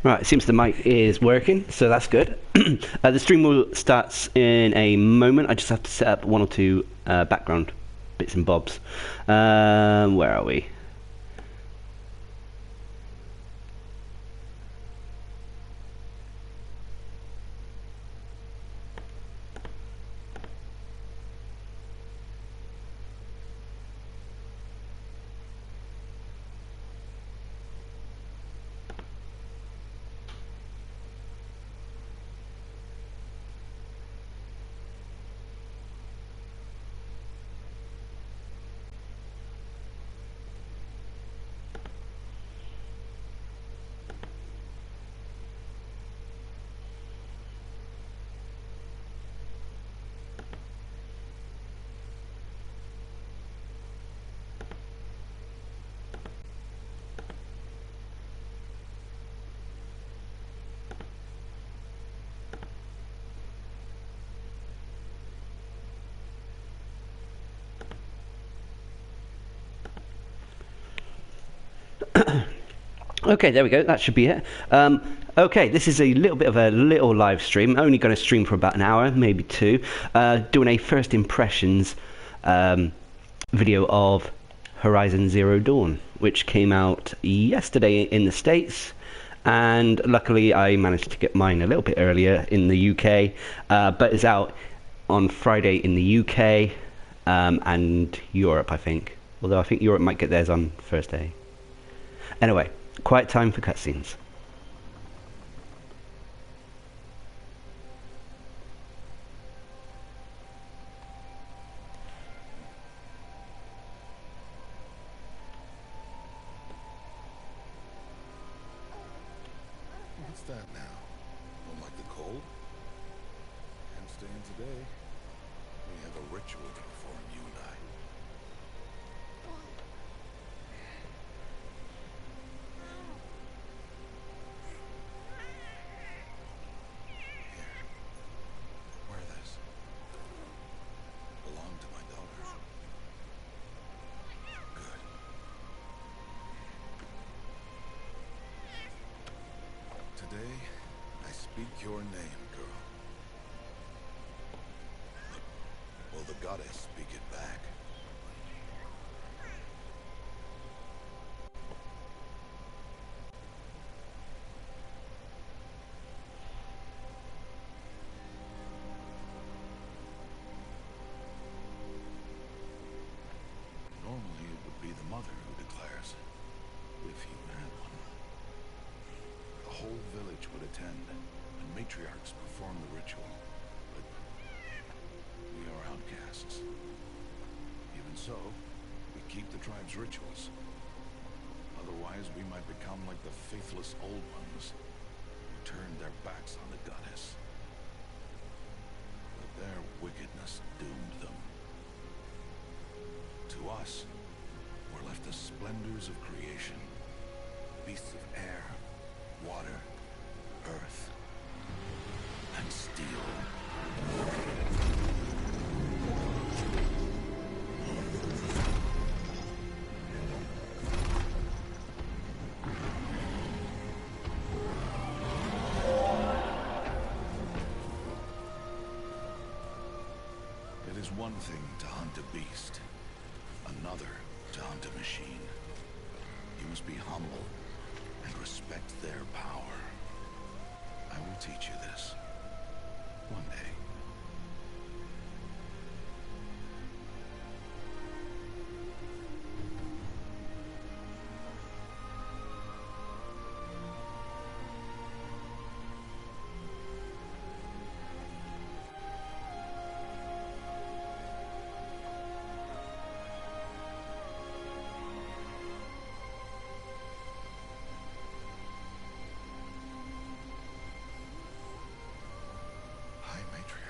Right, it seems the mic is working, so that's good. The stream will start in a moment. I just have to set up one or two background bits and bobs. Where are we? Okay, there we go. That should be it. Okay, this is a little bit of a little live stream. Only going to stream for about an hour, maybe two. Doing a first impressions video of Horizon Zero Dawn, which came out yesterday in the States. And luckily I managed to get mine a little bit earlier in the UK, but it's out on Friday in the UK and Europe, I think. Although I think Europe might get theirs on first day. Anyway, quiet time for cutscenes. What's that now? Don't like the cold? Can't stay in today. We have a ritual to perform, you and I. Here. Wear this. Belonged to my daughter. Good. Today, I speak your name, girl. But will the goddess speak it back? Normally, it would be the mother who declares, if you had one. The whole village would attend, and matriarchs perform the ritual. But we are outcasts. Even so, we keep the tribe's rituals. Otherwise, we might become like the faithless old ones, who turned their backs on the goddess. But their wickedness doomed them. To us, were left the splendors of creation. Beasts of air, water, earth, and steel. It is one thing to hunt a beast, another to hunt a machine. You must be humble and respect their power. I will teach you this one day. Hi, Matriarch.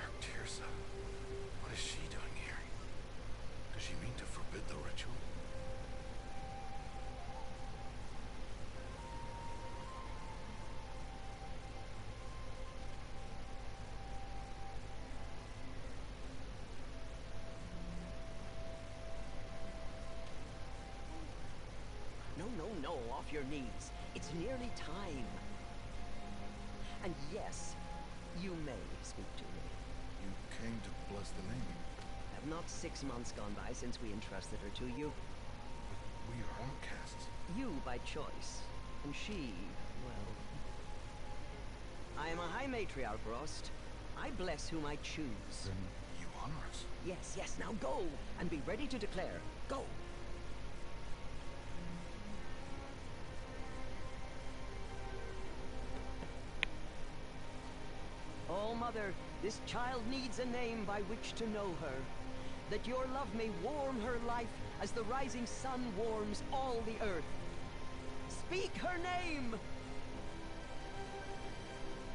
your needs. It's nearly time. And yes, you may speak to me. You came to bless the name. Have not 6 months gone by since we entrusted her to you? We are outcasts. You by choice, and she, well... I am a high matriarch, Rost. I bless whom I choose. Then you honor us. Yes, yes, now go, and be ready to declare. Go! Oh, Mother, this child needs a name by which to know her. That your love may warm her life as the rising sun warms all the earth. Speak her name!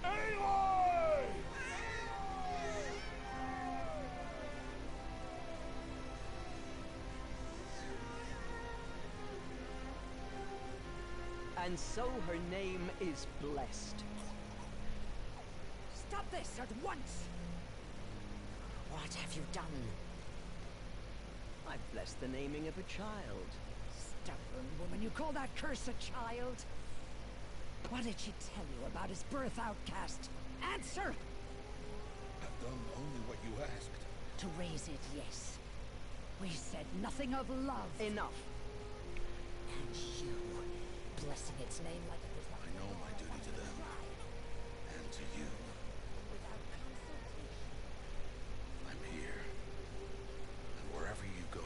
Aloy! And so her name is blessed. Stop this at once! What have you done? I've blessed the naming of a child. Stubborn woman, you call that curse a child? What did she tell you about his birth, outcast? Answer! I've done only what you asked. To raise it, yes. We said nothing of love. Enough. And you, blessing its name like it was not... I know my duty to them. And to you. Without consultation. I'm here. And wherever you go,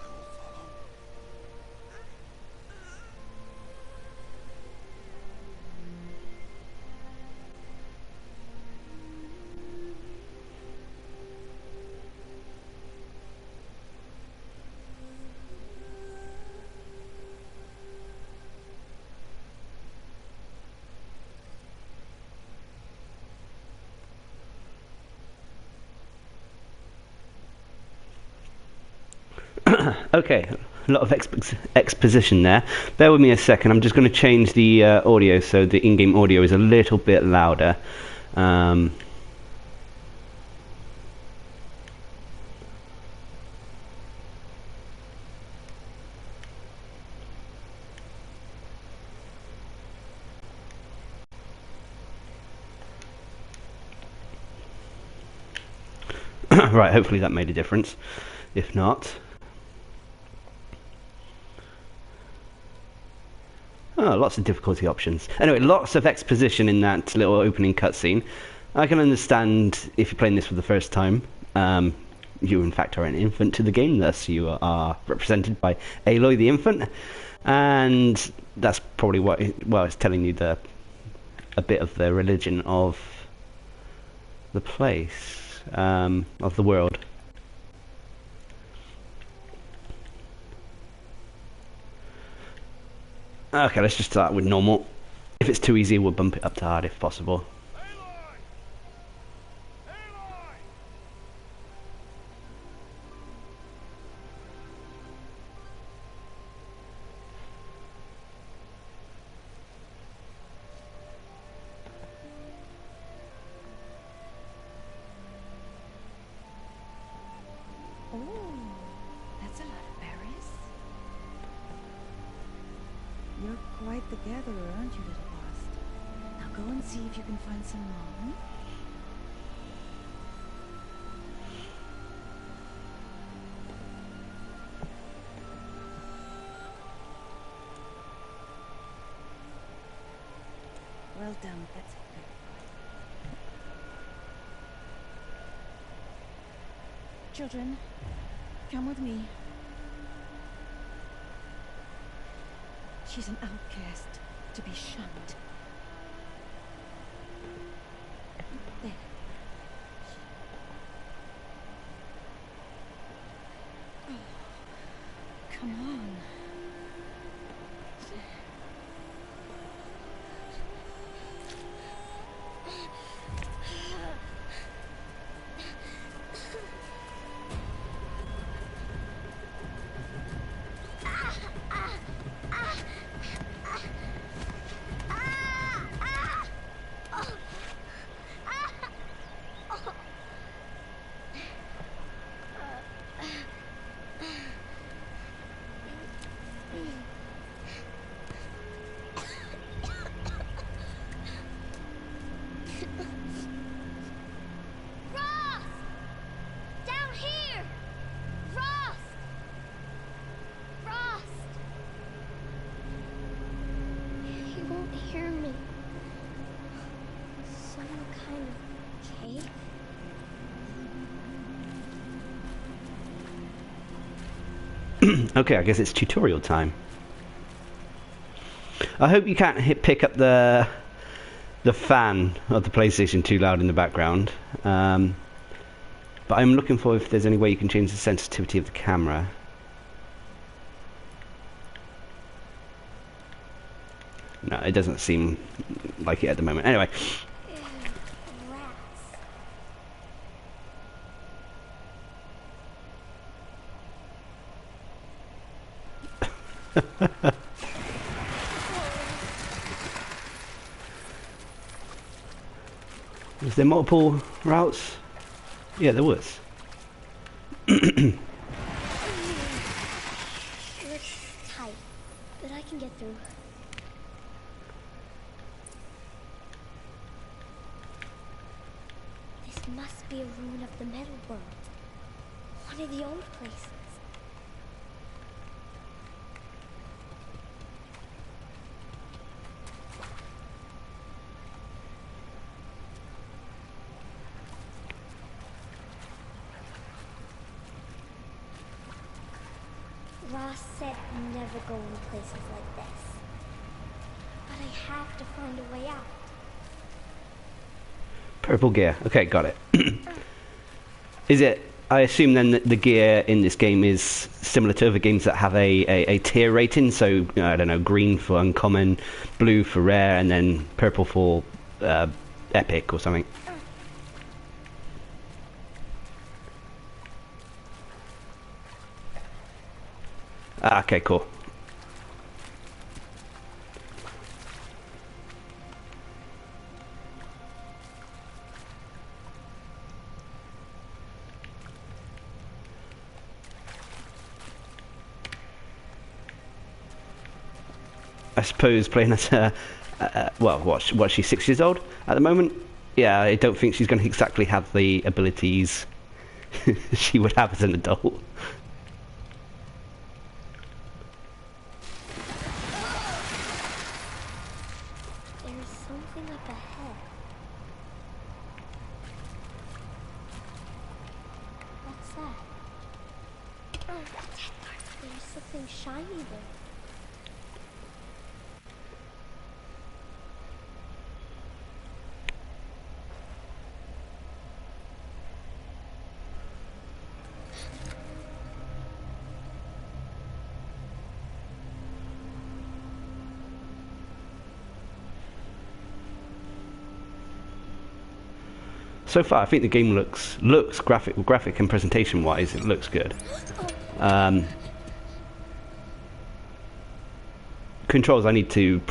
I will follow. Okay, a lot of exposition there. Bear with me a second. I'm just going to change the audio so the in-game audio is a little bit louder. Right, hopefully that made a difference. If not... Oh, lots of difficulty options. Anyway, lots of exposition in that little opening cutscene. I can understand if you're playing this for the first time. You, in fact, are an infant to the game, thus you are represented by Aloy the infant. And that's probably what it's telling you a bit of the religion of the place, of the world. Okay, let's just start with normal. If it's too easy, we'll bump it up to hard if possible. Aloy! Aloy! Oh, that's a lot of berries. You're quite the gatherer, aren't you, little Bast? Now go and see if you can find some more. Hmm? Well done. That's it. Children, come with me. She's an outcast, to be shunned. There. Oh, come on. Okay, I guess it's tutorial time. I hope you can't pick up the fan of the PlayStation too loud in the background. But I'm looking for if there's any way you can change the sensitivity of the camera. No, it doesn't seem like it at the moment. Anyway. Was there multiple routes? Yeah, there was. Looks tight, but I can get through. This must be a ruin of the metal world. One of the old places. Ross said never go in places like this. But I have to find a way out. Purple gear. Okay, got it. Is it... I assume then that the gear in this game is similar to other games that have a tier rating, so, I don't know, green for uncommon, blue for rare, and then purple for epic or something. Ah, okay, cool. I suppose playing as well, what she's 6 years old at the moment. Yeah, I don't think she's going to exactly have the abilities she would have as an adult. There's something up ahead. What's that? Oh, there's something shiny there. So far, I think the game looks graphic and presentation wise, it looks good. Controls I need to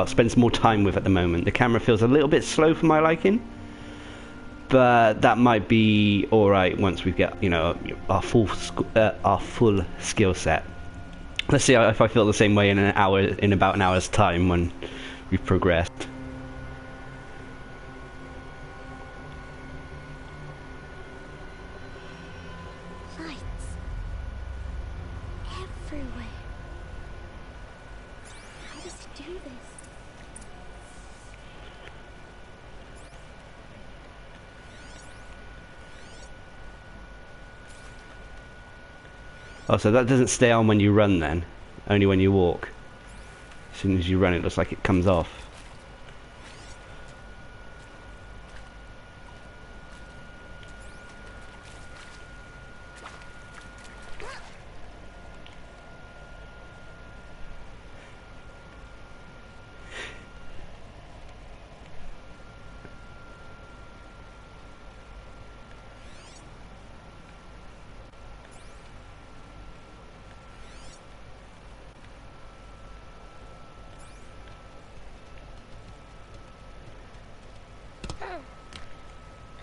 spend some more time with at the moment. The camera feels a little bit slow for my liking, but that might be all right once we get our full skill set. Let's see if I feel the same way in about an hour's time when we've progressed. Oh, so that doesn't stay on when you run then? Only when you walk? As soon as you run it looks like it comes off.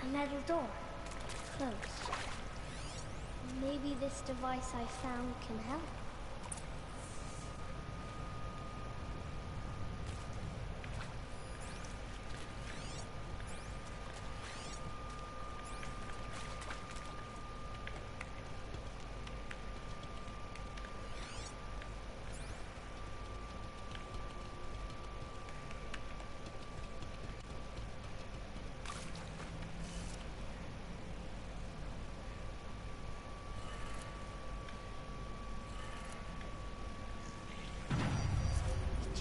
A metal door. Closed. Maybe this device I found can help.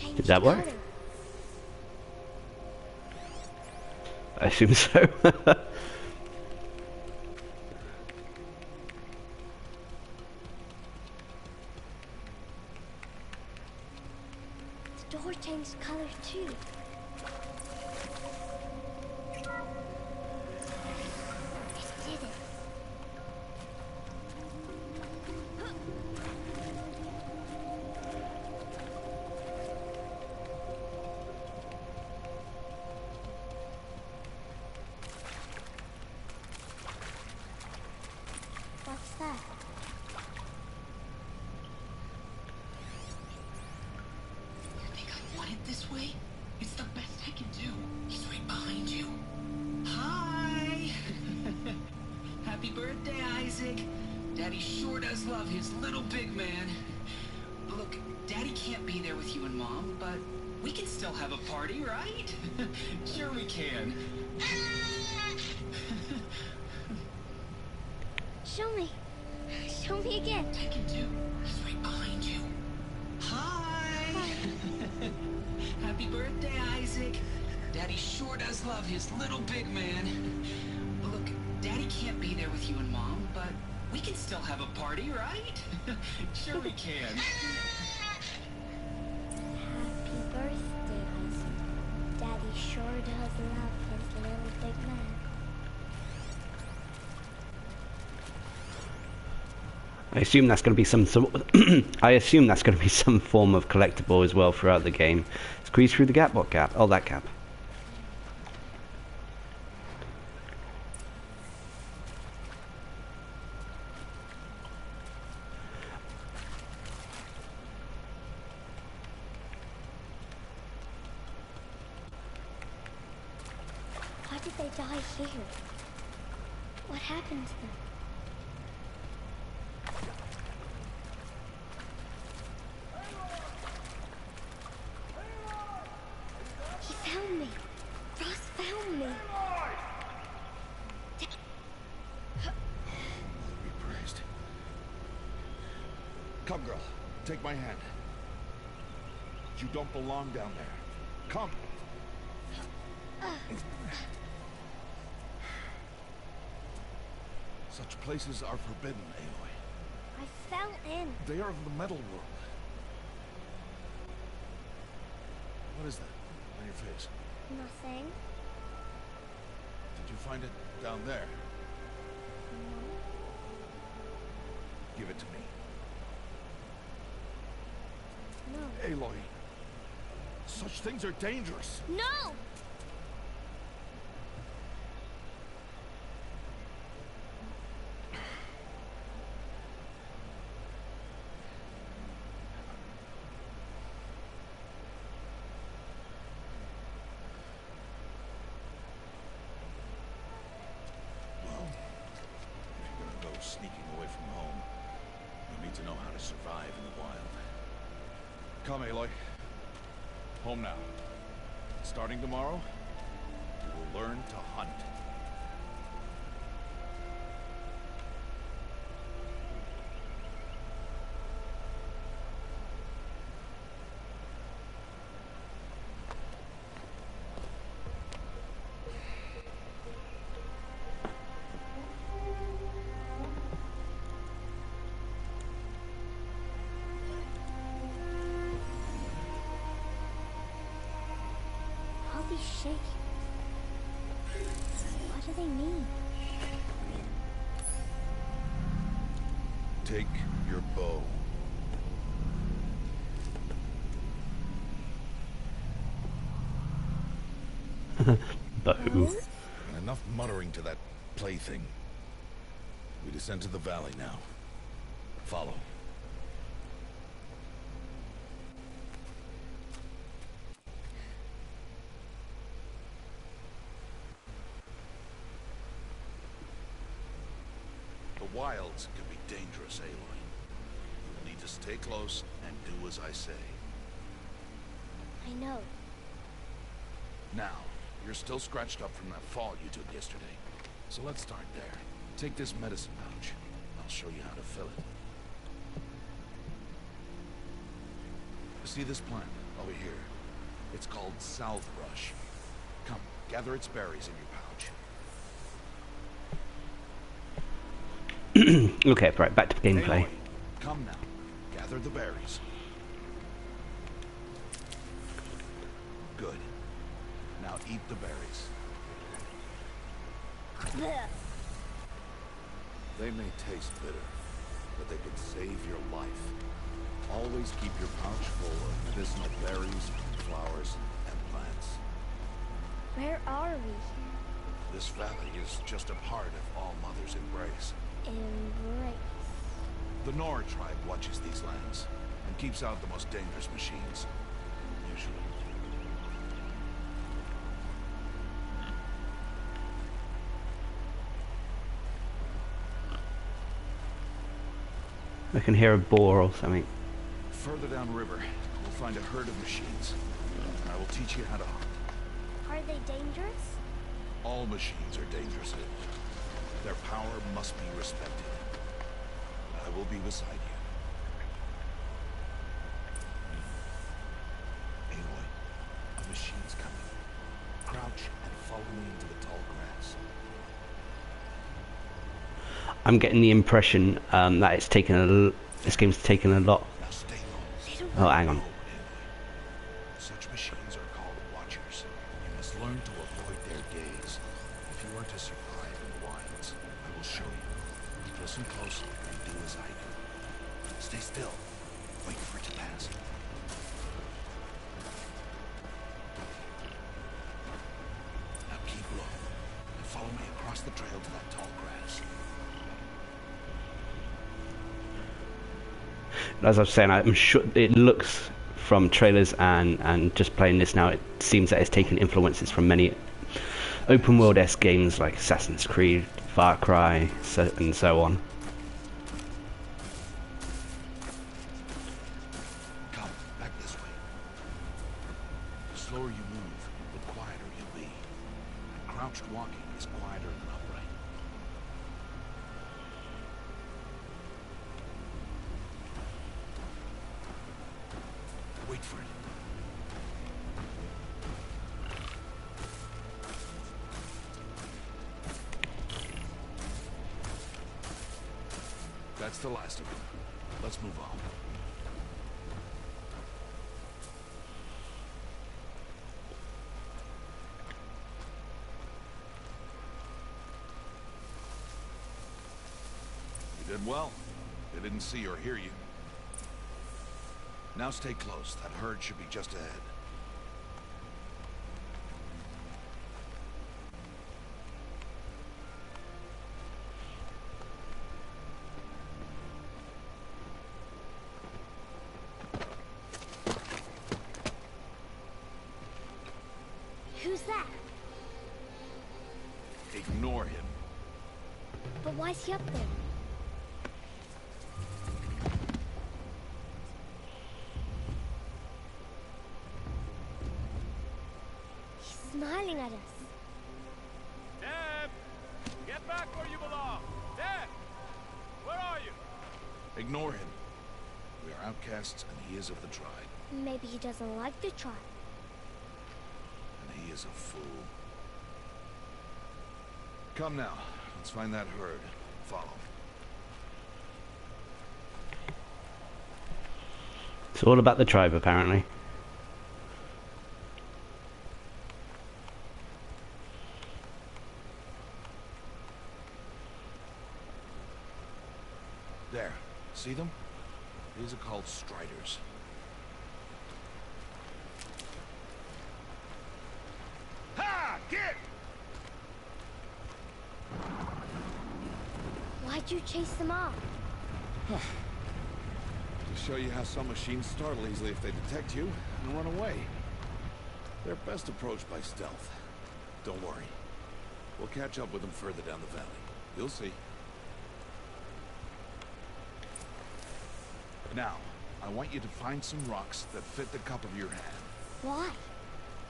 changed Does that work? color. I assume so. The door changed color too. It did it. What's that? You think I want it this way? It's the best I can do. He's right behind you. Hi! Happy birthday, Isaac. Daddy sure does love his little big man. Look, Daddy can't be there with you and Mom, but we can still have a party, right? Sure we can. Show me. Show me again. I can do. He's right behind you. Hi! Happy birthday, Isaac. Daddy sure does love his little big man. Look, Daddy can't be there with you and Mom, but we can still have a party, right? Sure we can. Happy birthday, Isaac. Daddy sure does love his little big man. I assume that's going to be some I assume that's going to be some form of collectible as well throughout the game. Squeeze through the gap. What gap? Oh, that gap. Why did they die here? What happened to them? He found me. Ross found me. Be praised. Come, girl. Take my hand. You don't belong down there. Come. Such places are forbidden, Aloy. I fell in. They are of the metal world. What is that on your face? Nothing. Did you find it down there? Give it to me. No. Aloy, such things are dangerous. No! Sneaking away from home. You need to know how to survive in the wild. Come, Aloy. Home now. Starting tomorrow, you will learn to hunt. All these shapes. What do they mean? Take your bow. Bow. And enough muttering to that plaything. We descend to the valley now. Follow. The wilds can be dangerous, Aloy. You will need to stay close and do as I say. I know. Now, you're still scratched up from that fall you took yesterday. So let's start there. Take this medicine pouch. I'll show you how to fill it. See this plant? Over here. It's called salvebrush. Come, gather its berries in your pouch. Okay, right, back to gameplay. Aloy, come now. Gather the berries. Good. Now eat the berries. They may taste bitter, but they could save your life. Always keep your pouch full of medicinal berries, flowers, and plants. Where are we? This valley is just a part of All Mother's embrace. Embrace. The Nora tribe watches these lands and keeps out the most dangerous machines. Usually. I can hear a boar or something. Further downriver, you'll find a herd of machines. And I will teach you how to hunt. Are they dangerous? All machines are dangerous. Their power must be respected. I will be beside you. Aloy, a machine's coming. Crouch and follow me into the tall grass. I'm getting the impression that it's taken this game's taken a lot. Now stay low. Oh, hang on. Such machines are called watchers. You must learn to avoid their gaze. If you are to survive in the wilds, I will show you. Listen close and do as I do. Stay still. Wait for it to pass. Now keep low and follow me across the trail to that tall grass. As I was saying, I'm sure it looks from trailers and just playing this now, it seems that it's taken influences from many open world-esque games like Assassin's Creed, Far Cry, and so on. Come, back this way. The slower you move, the quieter you'll be. And crouched walking is quieter than upright. Wait for it. That's the last of them. Let's move on. You did well. They didn't see or hear you. Now stay close. That herd should be just ahead. Who's that? Ignore him. But why's he up there? He's smiling at us. Deb! Get back where you belong! Deb! Where are you? Ignore him. We are outcasts and he is of the tribe. Maybe he doesn't like the tribe. And he is a fool. Come now. Let's find that herd. Follow. It's all about the tribe, apparently. There. See them? These are called striders. Ha! Get! Why'd you chase them off? To show you how some machines startle easily if they detect you and run away. They're best approached by stealth. Don't worry. We'll catch up with them further down the valley. You'll see. Now, I want you to find some rocks that fit the cup of your hand. Why?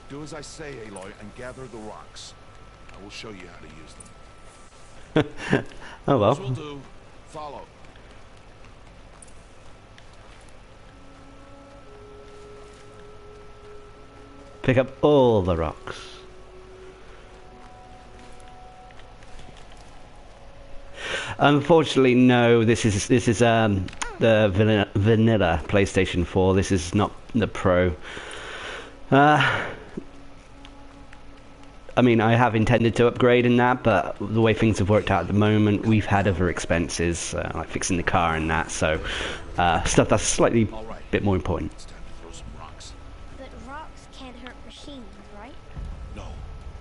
Do as I say, Aloy, and gather the rocks. I will show you how to use them. Oh well. This will do. Follow. Pick up all the rocks. Unfortunately, no. This is the vanilla PlayStation 4. This is not the Pro. I mean, I have intended to upgrade in that, but the way things have worked out at the moment, we've had other expenses, like fixing the car and that, so stuff that's slightly bit more important. It's time to throw some rocks. But rocks can't hurt machines, right? No,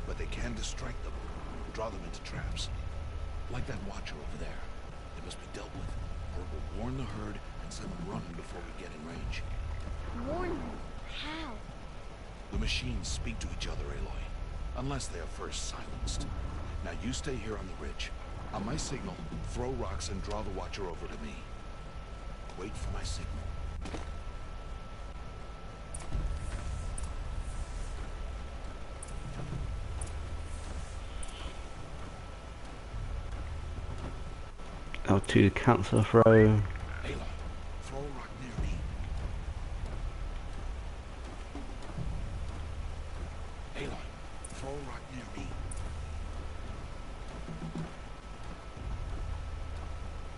but they can distract them, draw them into traps. Like that watcher over there. They must be dealt with, or it will warn the herd and send them running before we get in range. Warn them. How? The machines speak to each other, Aloy, unless they are first silenced. Now you stay here on the ridge. On my signal, throw rocks and draw the watcher over to me. Wait for my signal. Oh, to the council throw. Aloy, throw a rock near me. Aloy, throw a rock near me.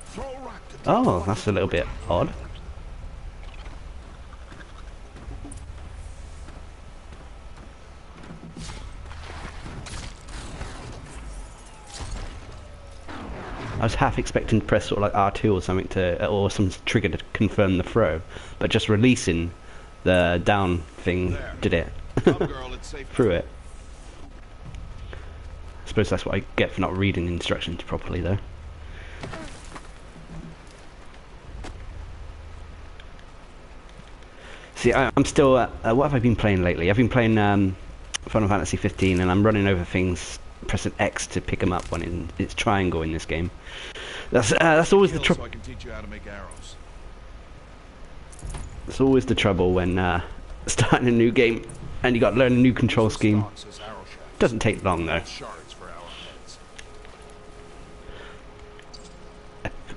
Throw a rock to Oh, that's a little bit odd. I was half expecting to press sort of like R2 or something or some trigger to confirm the throw, but just releasing the down thing did it. Come, girl, it's safe. Through it. I suppose that's what I get for not reading the instructions properly, though. See, I'm still. What have I been playing lately? I've been playing Final Fantasy 15, and I'm running over things, pressing X to pick them up when it's triangle in this game. That's always the trouble. So I can teach you how to make arrows. It's always the trouble when starting a new game and you got to learn a new control scheme. Doesn't take long though. Shards for arrowheads.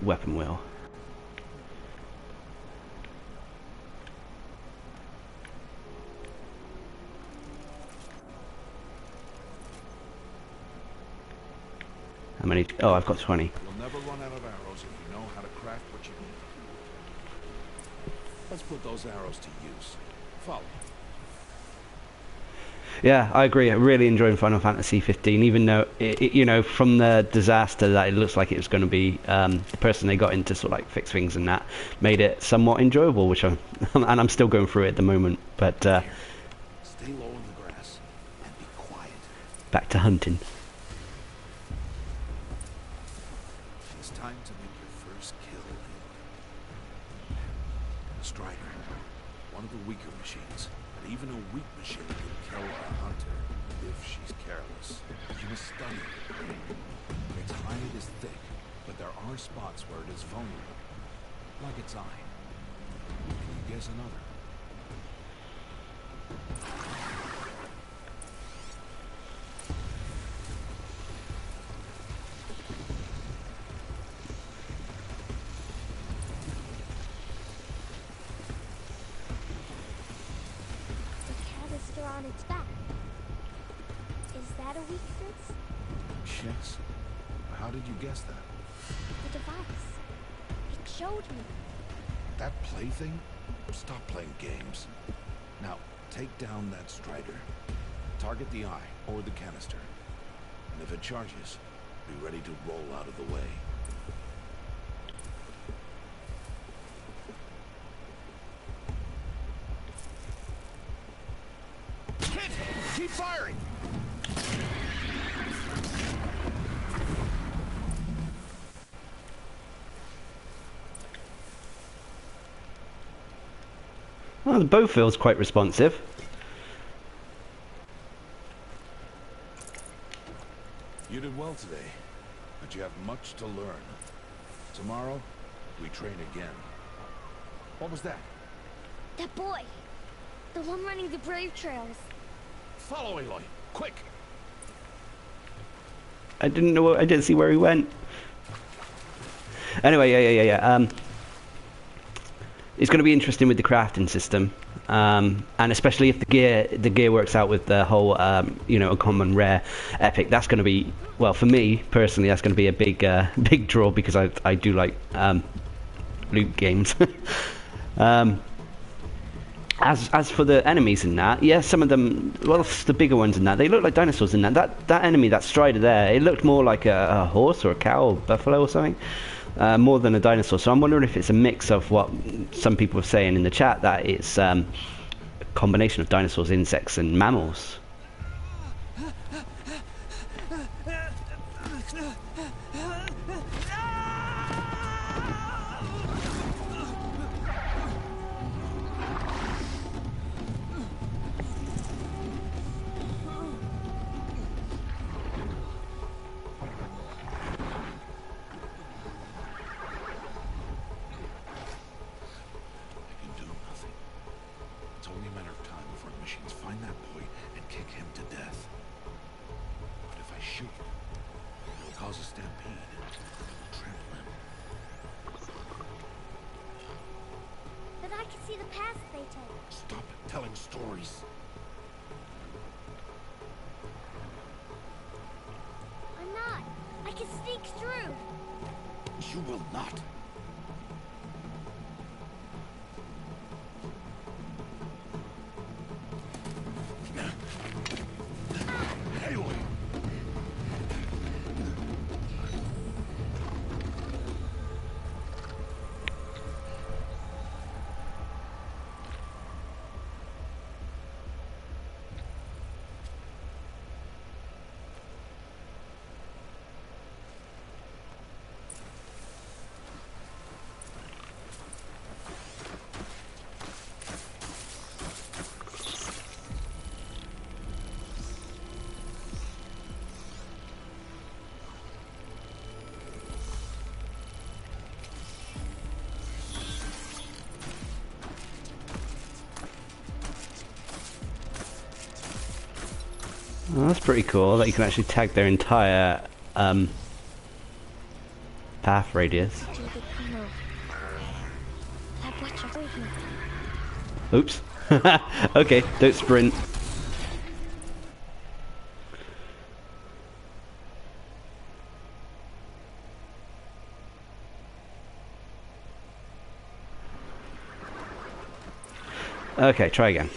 Weapon wheel. How many? Oh, I've got 20. You'll never run out of arrows if you know how to craft what you need. Let's put those arrows to use. Follow. Yeah, I agree. I'm really enjoying Final Fantasy 15, even though you know, from the disaster that it looks like it was going to be, the person they got in to sort of like fix things and that made it somewhat enjoyable, which I'm and I'm still going through it at the moment. But Stay low in the grass and be quiet. back to hunting. It's time to make your first kill. The Strider, one of the weaker machines, but even a weak machine can kill a hunter if she's careless. You must study it. Its hide is thick, but there are spots where it is vulnerable, like its eye. Can you guess another? The canister on its back. Is that a weakness? Yes. How did you guess that? The device. It showed me. That plaything? Stop playing games. Now, take down that Strider. Target the eye or the canister. And if it charges, be ready to roll out of the way. Hit! Keep firing! Well, the bow feels quite responsive. You did well today, but you have much to learn. Tomorrow, we train again. What was that? That boy. The one running the brave trails. Follow Aloy, quick! I didn't see where he went. Anyway, yeah. It's going to be interesting with the crafting system. and especially if the gear works out with the whole uncommon, rare, epic. That's going to be, well, for me personally, that's going to be a big big draw, because I do like loot games. As for the enemies in that, yeah, some of them, well, the bigger ones in that, they look like dinosaurs in that. That enemy, that strider there, it looked more like a horse or a cow or buffalo or something, more than a dinosaur. So I'm wondering if it's a mix of what some people are saying in the chat, that it's a combination of dinosaurs, insects, and mammals. Well, that's pretty cool that you can actually tag their entire path radius. Oops. Okay, don't sprint. Okay, try again.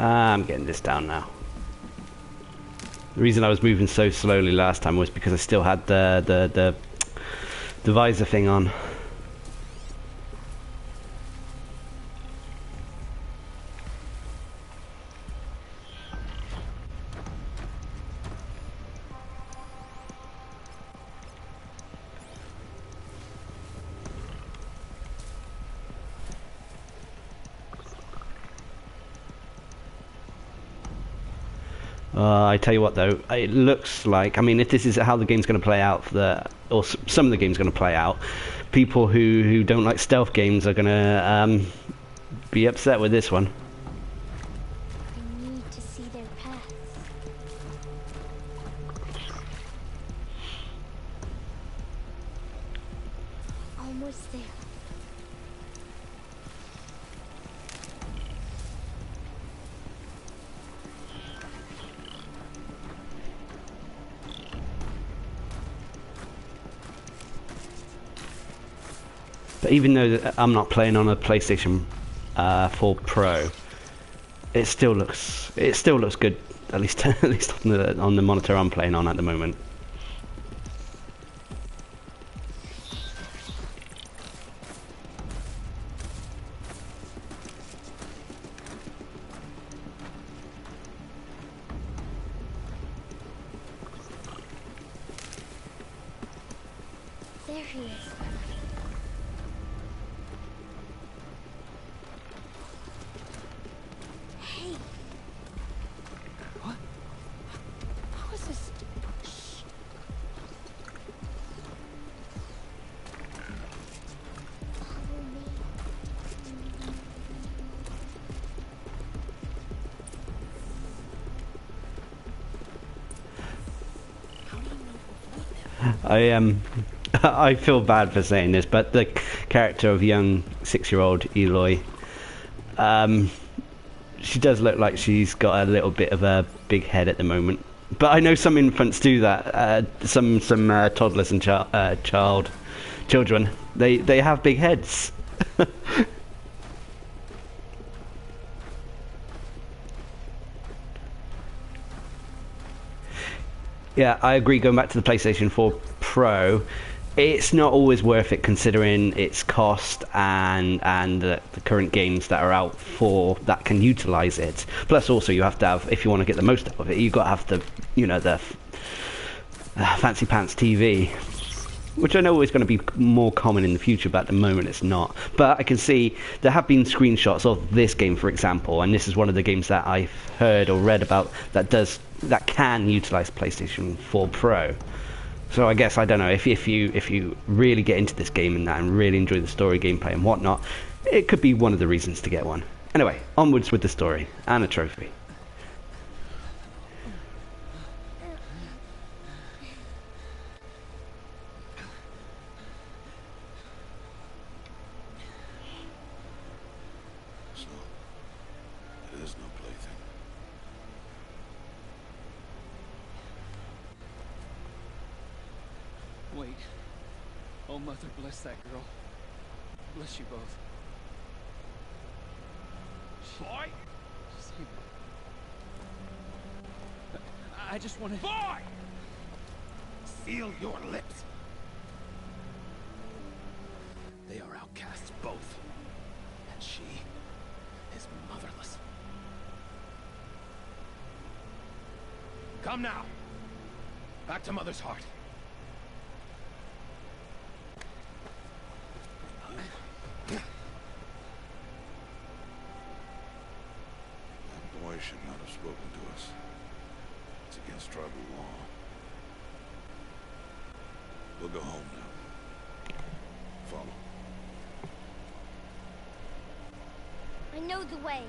I'm getting this down now. The reason I was moving so slowly last time was because I still had the visor thing on. I tell you what though, it looks like, I mean, if this is how the game's going to play out, or some of the game's going to play out, people who don't like stealth games are going to be upset with this one. I need to see their paths. Almost there. even though I'm not playing on a PlayStation 4 Pro, it still looks good. At least on the monitor I'm playing on at the moment. There he is. Hey. What? How is this? Shh. Follow me. I feel bad for saying this, but the character of young 6-year-old Eloy, she does look like she's got a little bit of a big head at the moment. But I know some infants do that. Some toddlers and children, they have big heads. Yeah, I agree. Going back to the PlayStation 4 Pro, it's not always worth it considering its cost and the current games that are out for that can utilize it. Plus, also you have to have, if you want to get the most out of it, you've got to have the, the fancy pants TV, which I know is going to be more common in the future, but at the moment it's not. But I can see there have been screenshots of this game, for example, and this is one of the games that I've heard or read about that can utilize PlayStation 4 Pro. So I guess, I don't know, if you really get into this game and really enjoy the story, gameplay and whatnot, it could be one of the reasons to get one. Anyway, onwards with the story and a trophy. So, it is no plaything. Wait. Oh, Mother, bless that girl. Bless you both. Boy! I just want to... Boy! Seal your lips. They are outcasts, both. And she is motherless. Come now. Back to Mother's heart. That boy should not have spoken to us. It's against tribal law. We'll go home now. Follow. I know the way.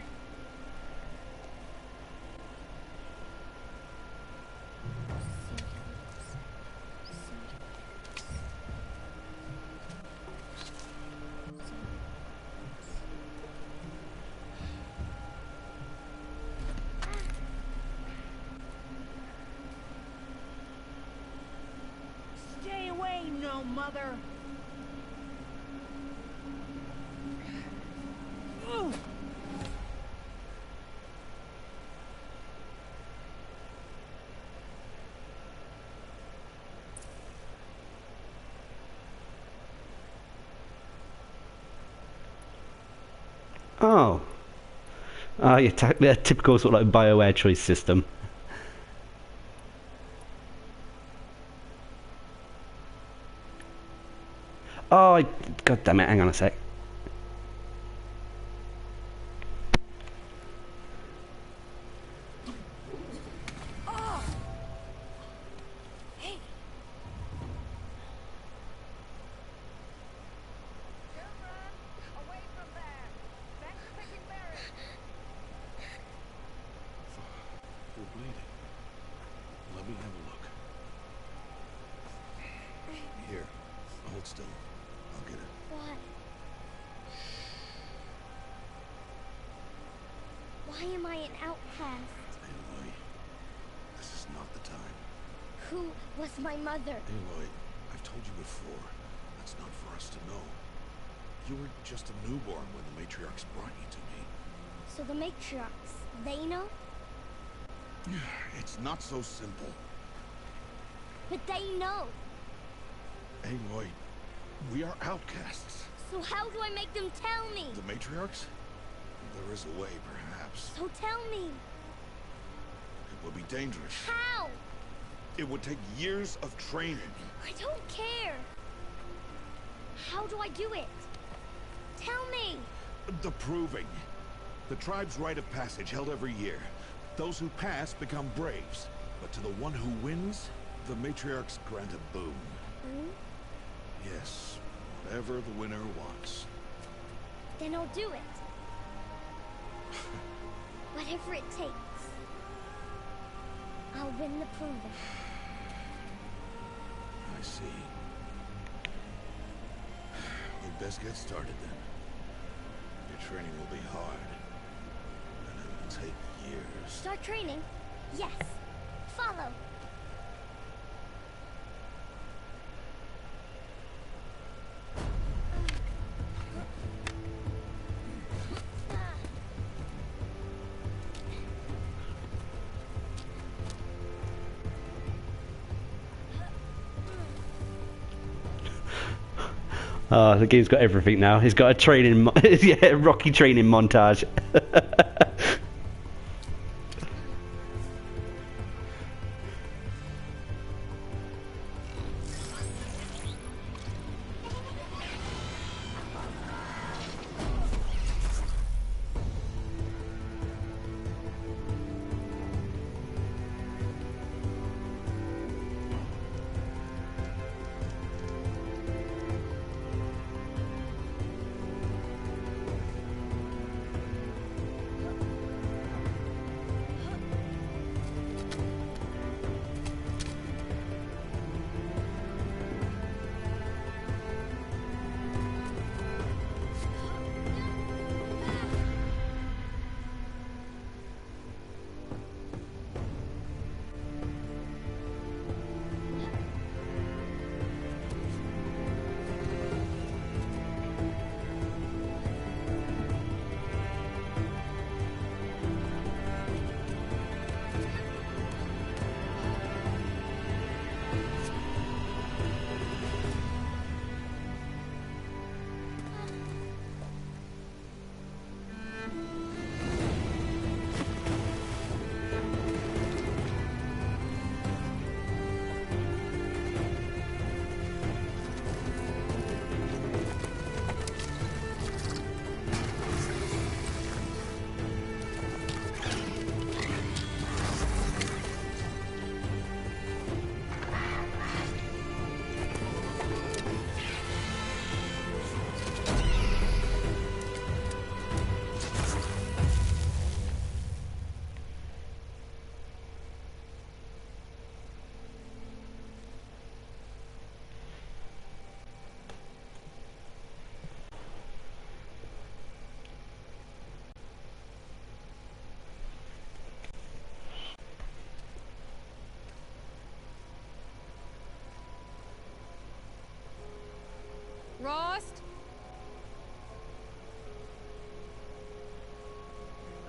Stay away, no mother. Ooh. Oh. The typical sort of like Bioware choice system. Oh, God damn it, hang on a sec. Oh. Hey. Away from there. Back to picking berries. You're bleeding. Let me have a look. Here, hold still. I'll get it. What? Why am I an outcast? Aloy, this is not the time. Who was my mother? Aloy, I've told you before. That's not for us to know. You were just a newborn when the matriarchs brought you to me. So the matriarchs, they know? It's not so simple. But they know. Aloy, we are outcasts. So how do I make them tell me? The matriarchs? There is a way, perhaps. So tell me. It would be dangerous. How? It would take years of training. I don't care. How do I do it? Tell me. The proving. The tribe's rite of passage held every year. Those who pass become braves. But to the one who wins, the matriarchs grant a boon. Yes, whatever the winner wants. Then I'll do it. Whatever it takes. I'll win the proving. I see. We'd best get started then. Your training will be hard. And it will take years. Start training? Yes. Follow. Oh, the game's got everything now. He's got a training, yeah, Rocky training montage. Rost?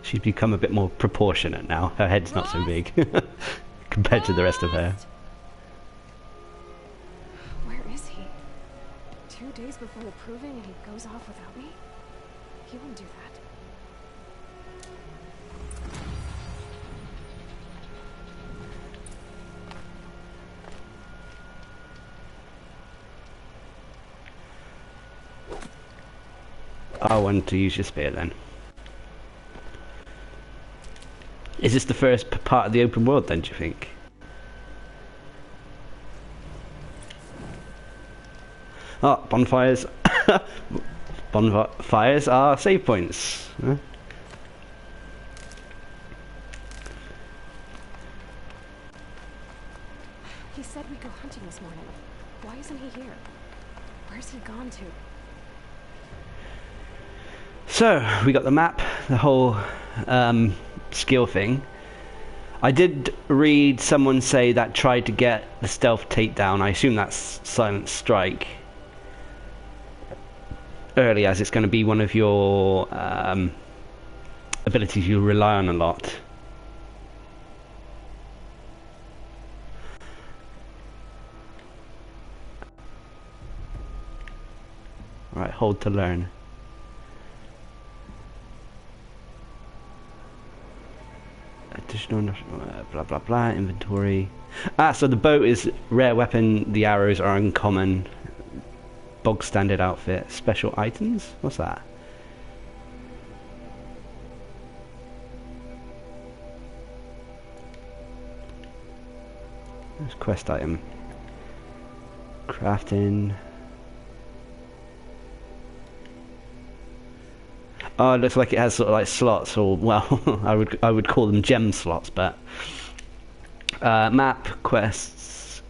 She's become a bit more proportionate now. Her head's not so big compared to the rest of her. Where is he? 2 days before the proving and he goes off without me? He wouldn't do that. I want to use your spear then. Is this the first part of the open world then, do you think? Oh, bonfires. Bonfires are save points. Huh? He said we'd go hunting this morning. Why isn't he here? Where's he gone to? So, we got the map, the whole skill thing. I did read someone say that tried to get the stealth takedown. I assume that's Silent Strike. early, as it's going to be one of your abilities you rely on a lot. Right, hold to learn. Additional blah blah blah inventory. So the bow is rare weapon, the arrows are uncommon. Bog standard outfit. Special items? What's that? There's quest item. Crafting. Oh, it looks like it has sort of like slots, or well, I would call them gem slots, but map, quests,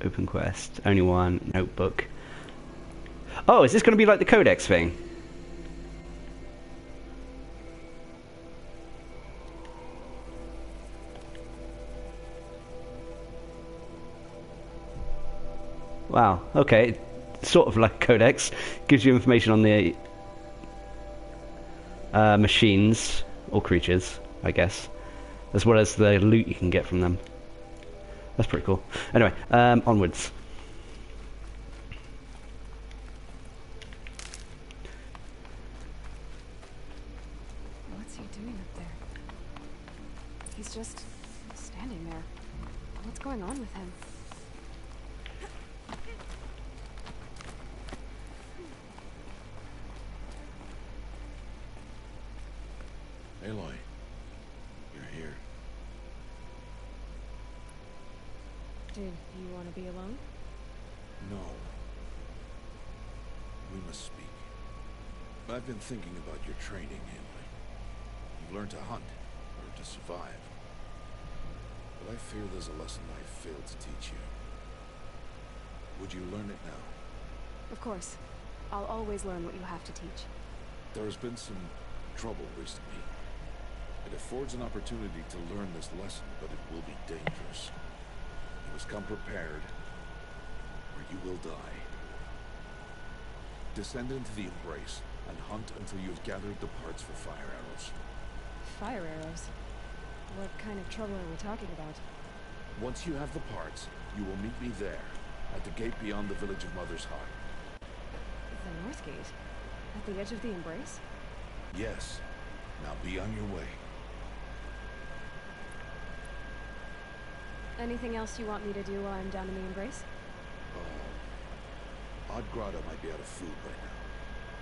open quest, only one, notebook. Oh, is this going to be like the codex thing? Wow, okay, sort of like codex, gives you information on the machines or creatures, I guess, as well as the loot you can get from them. That's pretty cool. Anyway, onwards. What's he doing up there? He's just standing there. What's going on with him? Aloy, you're here. Did you want to be alone? No. We must speak. I've been thinking about your training, Aloy. You've learned to hunt, or to survive. But I fear there's a lesson I failed to teach you. Would you learn it now? Of course. I'll always learn what you have to teach. There has been some trouble recently. It affords an opportunity to learn this lesson, but it will be dangerous. You must come prepared, or you will die. Descend into the Embrace, and hunt until you have gathered the parts for fire arrows. Fire arrows? What kind of trouble are we talking about? Once you have the parts, you will meet me there, at the gate beyond the village of Mother's Heart. The North Gate? At the edge of the Embrace? Yes. Now be on your way. Anything else you want me to do while I'm down in the Embrace? Odd Grotto might be out of food right now.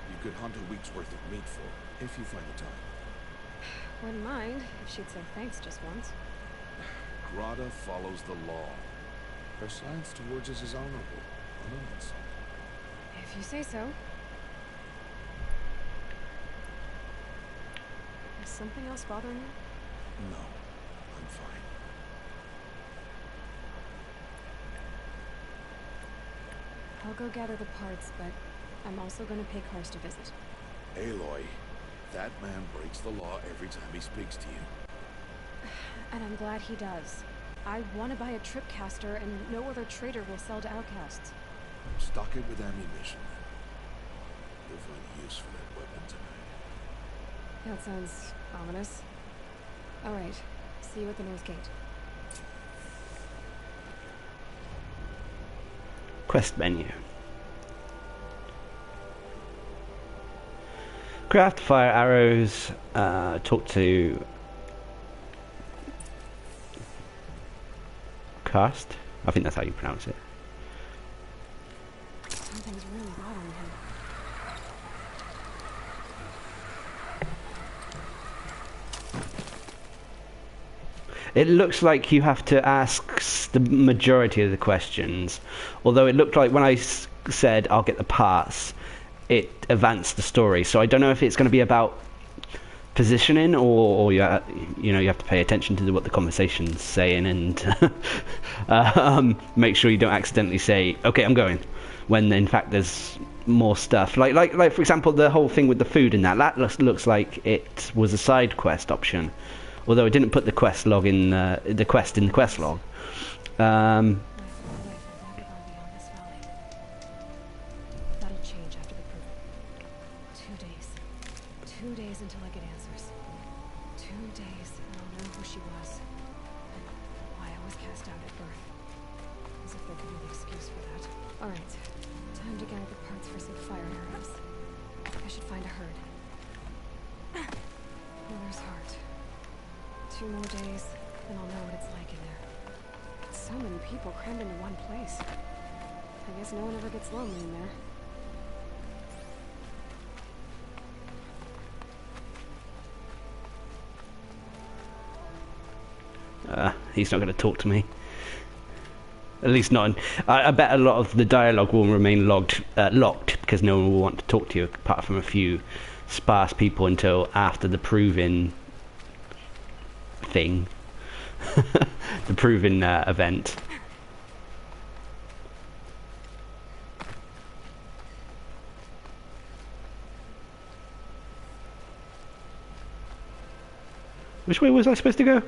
You could hunt a week's worth of meat for her, if you find the time. Wouldn't mind, if she'd say thanks just once. Grotto follows the law. Her silence towards us is honorable, not an insult. If you say so. Is something else bothering you? No, I'm fine. I'll go gather the parts, but I'm also going to pay Karst a visit. Aloy, that man breaks the law every time he speaks to you. And I'm glad he does. I want to buy a tripcaster, and no other trader will sell to outcasts. Stock it with ammunition, then. You'll find use for that weapon tonight. That sounds ominous. All right, see you at the North Gate. Quest menu. Craft fire arrows. Talk to Cast. I think that's how you pronounce it. Something's really bothering him. It looks like you have to ask the majority of the questions. Although it looked like when I said I'll get the parts, it advanced the story. So I don't know if it's going to be about positioning, or you have to pay attention to what the conversation's saying and make sure you don't accidentally say, "Okay, I'm going," when in fact there's more stuff. Like for example, the whole thing with the food and that looks like it was a side quest option. Although it didn't put the quest log in the quest in the quest log. That'll change after the answers. 2 days, and I'll know who she was. And why I was cast out at birth. As if there could be an excuse for that. Alright, time to gather parts for some fire arrows. I should find a herd. Mother's heart. 2 more days, and I'll know what it's like in there. So many people crammed into one place. I guess no one ever gets lonely in there. He's not going to talk to me. At least not. I bet a lot of the dialogue will remain locked because no one will want to talk to you apart from a few sparse people until after the proving thing. The proving event. Which way was I supposed to go?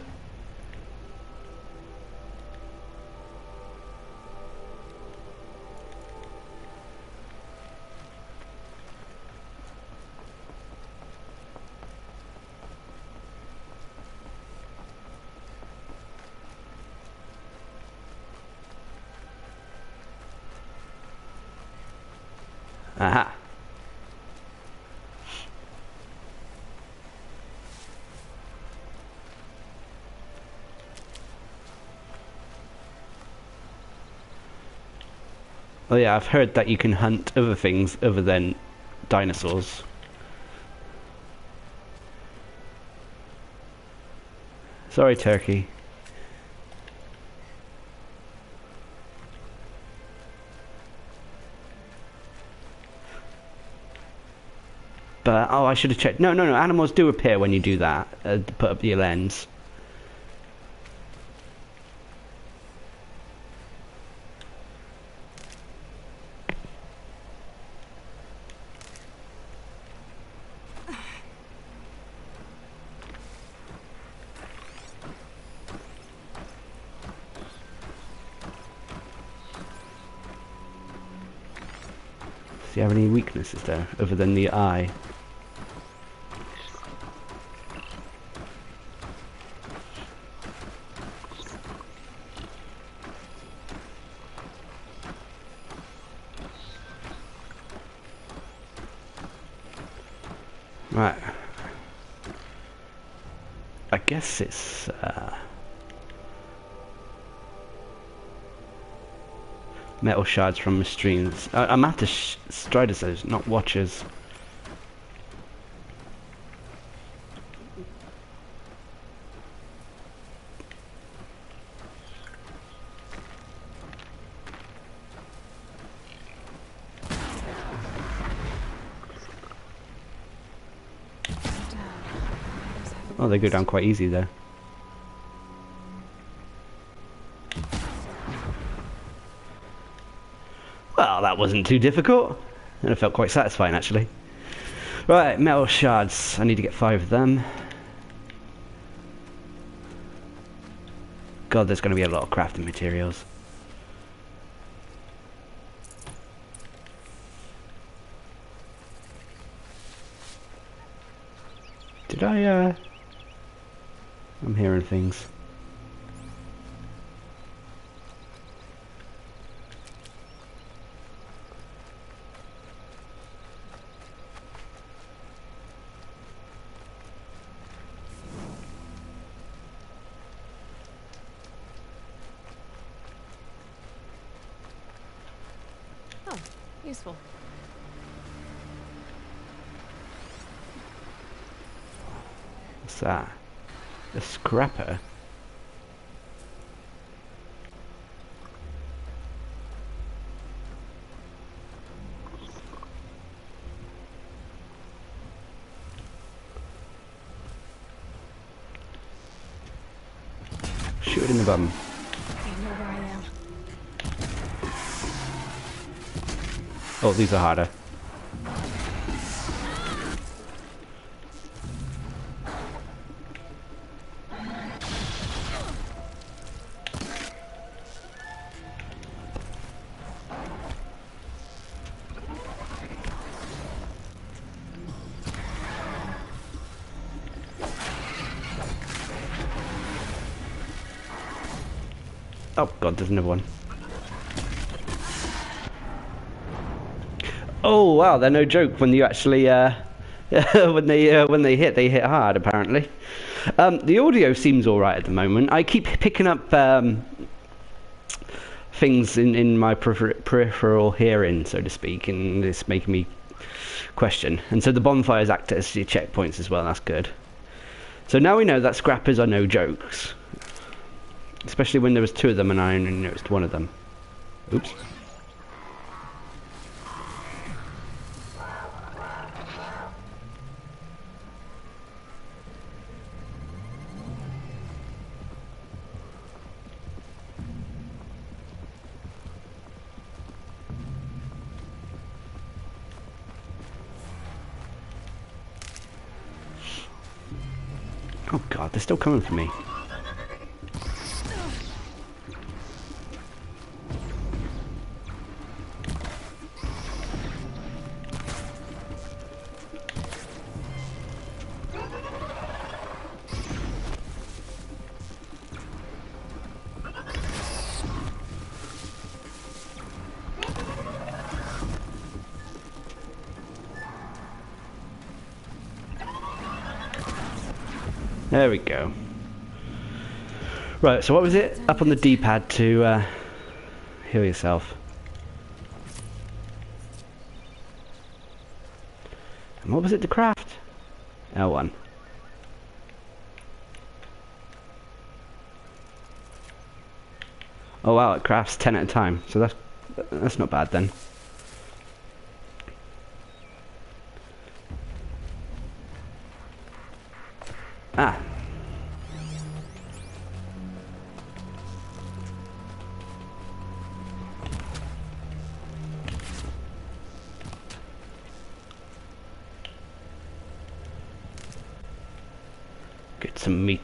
Aha. Oh yeah, I've heard that you can hunt other things other than dinosaurs. Sorry, turkey. But, oh, I should have checked. No, animals do appear when you do that. Put up your lens. Do you have any weaknesses there, other than the eye? Right. I guess it's metal shards from the streams. I'm after striders, those, not watchers. Oh, they go down quite easy there. Well, that wasn't too difficult. And it felt quite satisfying, actually. Right, metal shards. I need to get 5 of them. God, there's going to be a lot of crafting materials. Did I, I'm hearing things. Oh, useful. What's that? A scrapper? Shoot it in the bum. I know where I am. Oh, these are harder. Oh god, there's another one. Oh wow, they're no joke when you actually when they hit hard apparently. The audio seems alright at the moment. I keep picking up things in my peripheral hearing, so to speak, and it's making me question. And so the bonfires act as your checkpoints as well. That's good. So now we know that scrappers are no jokes, especially when there was 2 of them and I only noticed 1 of them. Oops. Oh god, they're still coming for me. There we go. Right, so what was it? Up on the D-pad to heal yourself. And what was it to craft? L1. Oh wow, it crafts 10 at a time, so that's not bad then. Ah. Get some meat.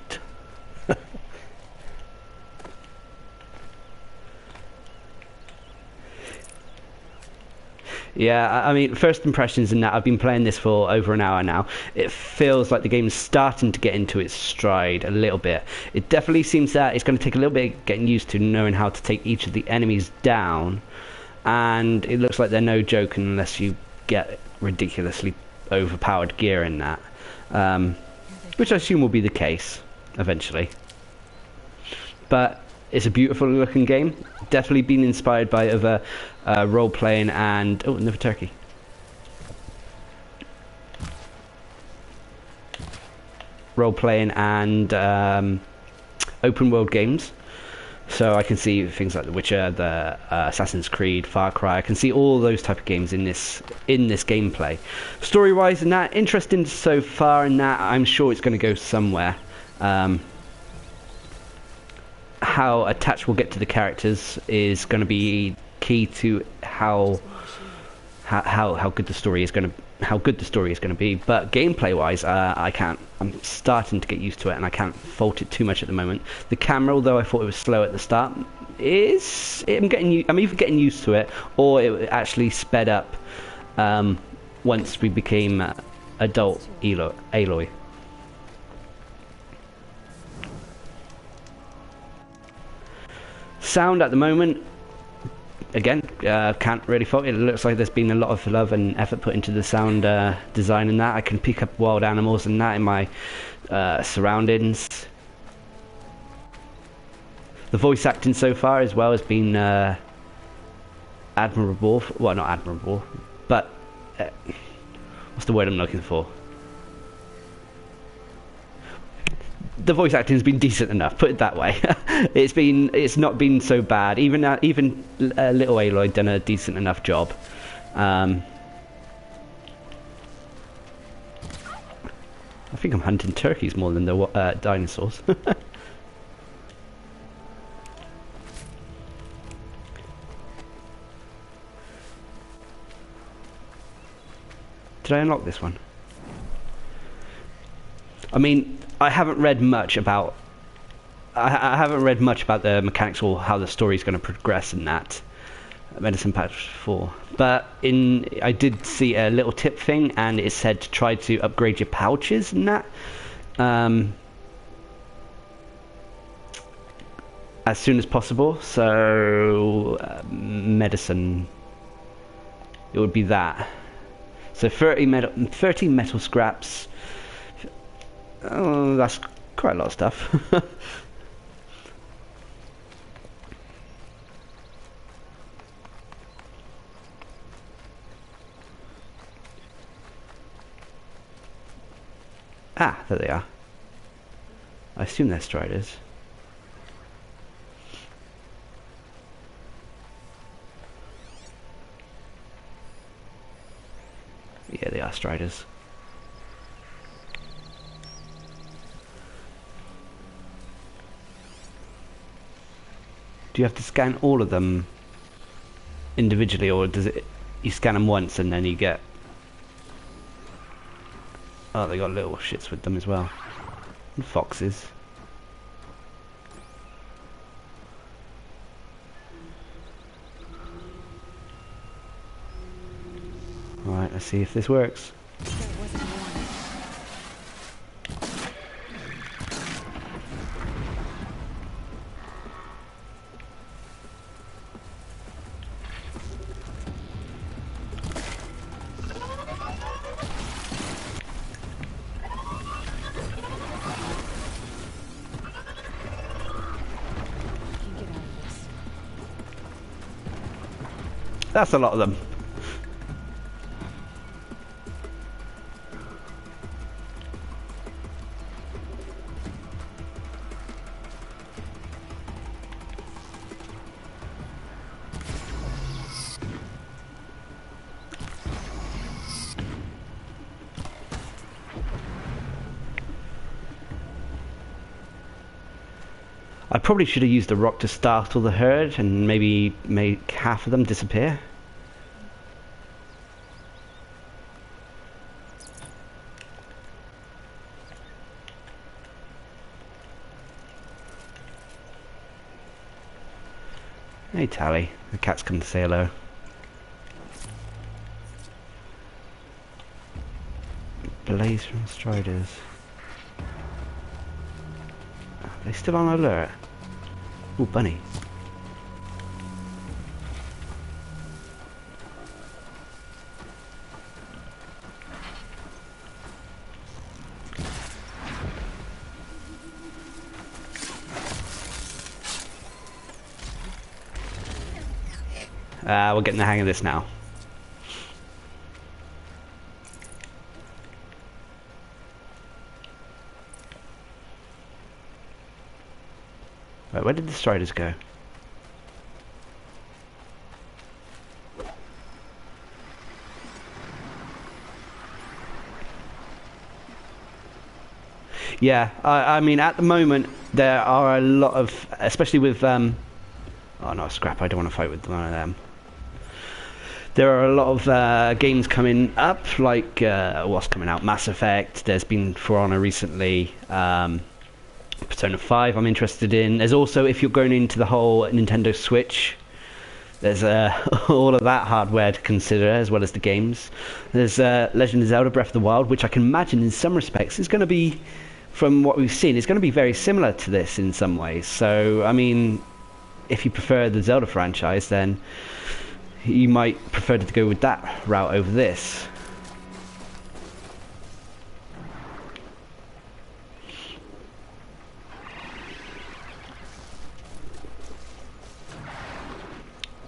Yeah, I mean, first impressions in that, I've been playing this for over an hour now. It feels like the game's starting to get into its stride a little bit. It definitely seems that it's going to take a little bit getting used to knowing how to take each of the enemies down. And it looks like they're no joke unless you get ridiculously overpowered gear in that. Which I assume will be the case eventually. But it's a beautiful looking game. Definitely been inspired by other role-playing and... Oh, another turkey. Role-playing and open-world games. So I can see things like The Witcher, the Assassin's Creed, Far Cry. I can see all those type of games in this gameplay. Story-wise, and that interesting so far, and that I'm sure it's going to go somewhere. How attached we'll get to the characters is going to be key to how good the story is going to be. But gameplay wise, I'm starting to get used to it, and I can't fault it too much at the moment. The camera, although I thought it was slow at the start, I'm either getting used to it, or it actually sped up once we became adult Aloy. Sound at the moment, again, can't really fault it. It looks like there's been a lot of love and effort put into the sound design in that. I can pick up wild animals and that in my surroundings. The voice acting so far as well has been admirable. Well, not admirable, but what's the word I'm looking for? The voice acting has been decent enough, put it that way. It's not been so bad. Even little Aloy done a decent enough job. I think I'm hunting turkeys more than the dinosaurs. Did I unlock this one? I mean, I haven't read much about the mechanics or how the story is going to progress in that Medicine Patch 4. But I did see a little tip thing, and it said to try to upgrade your pouches and that. as soon as possible. So medicine, it would be that. So 30 metal scraps. Oh, that's quite a lot of stuff. Ah, there they are. I assume they're striders. Yeah, they are striders. Do you have to scan all of them individually, or does it, you scan them once and then you get... Oh, they got little shits with them as well. And foxes. Alright, let's see if this works. That's a lot of them. I probably should have used the rock to startle the herd and maybe make half of them disappear. Hey Tally, the cat's come to say hello. Blaze from Striders. Are they still on alert? Ooh, bunny. We're getting the hang of this now. Right, where did the Striders go? Yeah, I mean, at the moment, there are a lot of, especially with, oh no, scrap, I don't want to fight with one of them. There are a lot of games coming up, like, what's coming out? Mass Effect, there's been For Honor recently, Persona 5 I'm interested in. There's also, if you're going into the whole Nintendo Switch, there's all of that hardware to consider, as well as the games. There's Legend of Zelda Breath of the Wild, which I can imagine in some respects is going to be, from what we've seen, it's going to be very similar to this in some ways. So, I mean, if you prefer the Zelda franchise, then you might prefer to go with that route over this.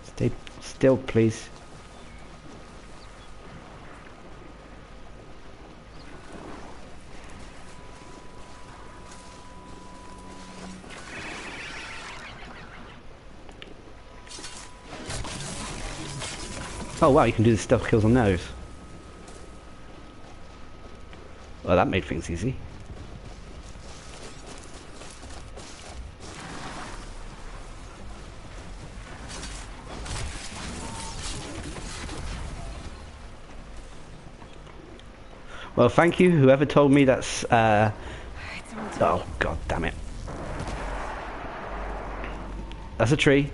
Stay still, please. Oh wow, you can do the stealth kills on those. Well, that made things easy. Well, thank you, whoever told me that's, oh, god damn it. That's a tree.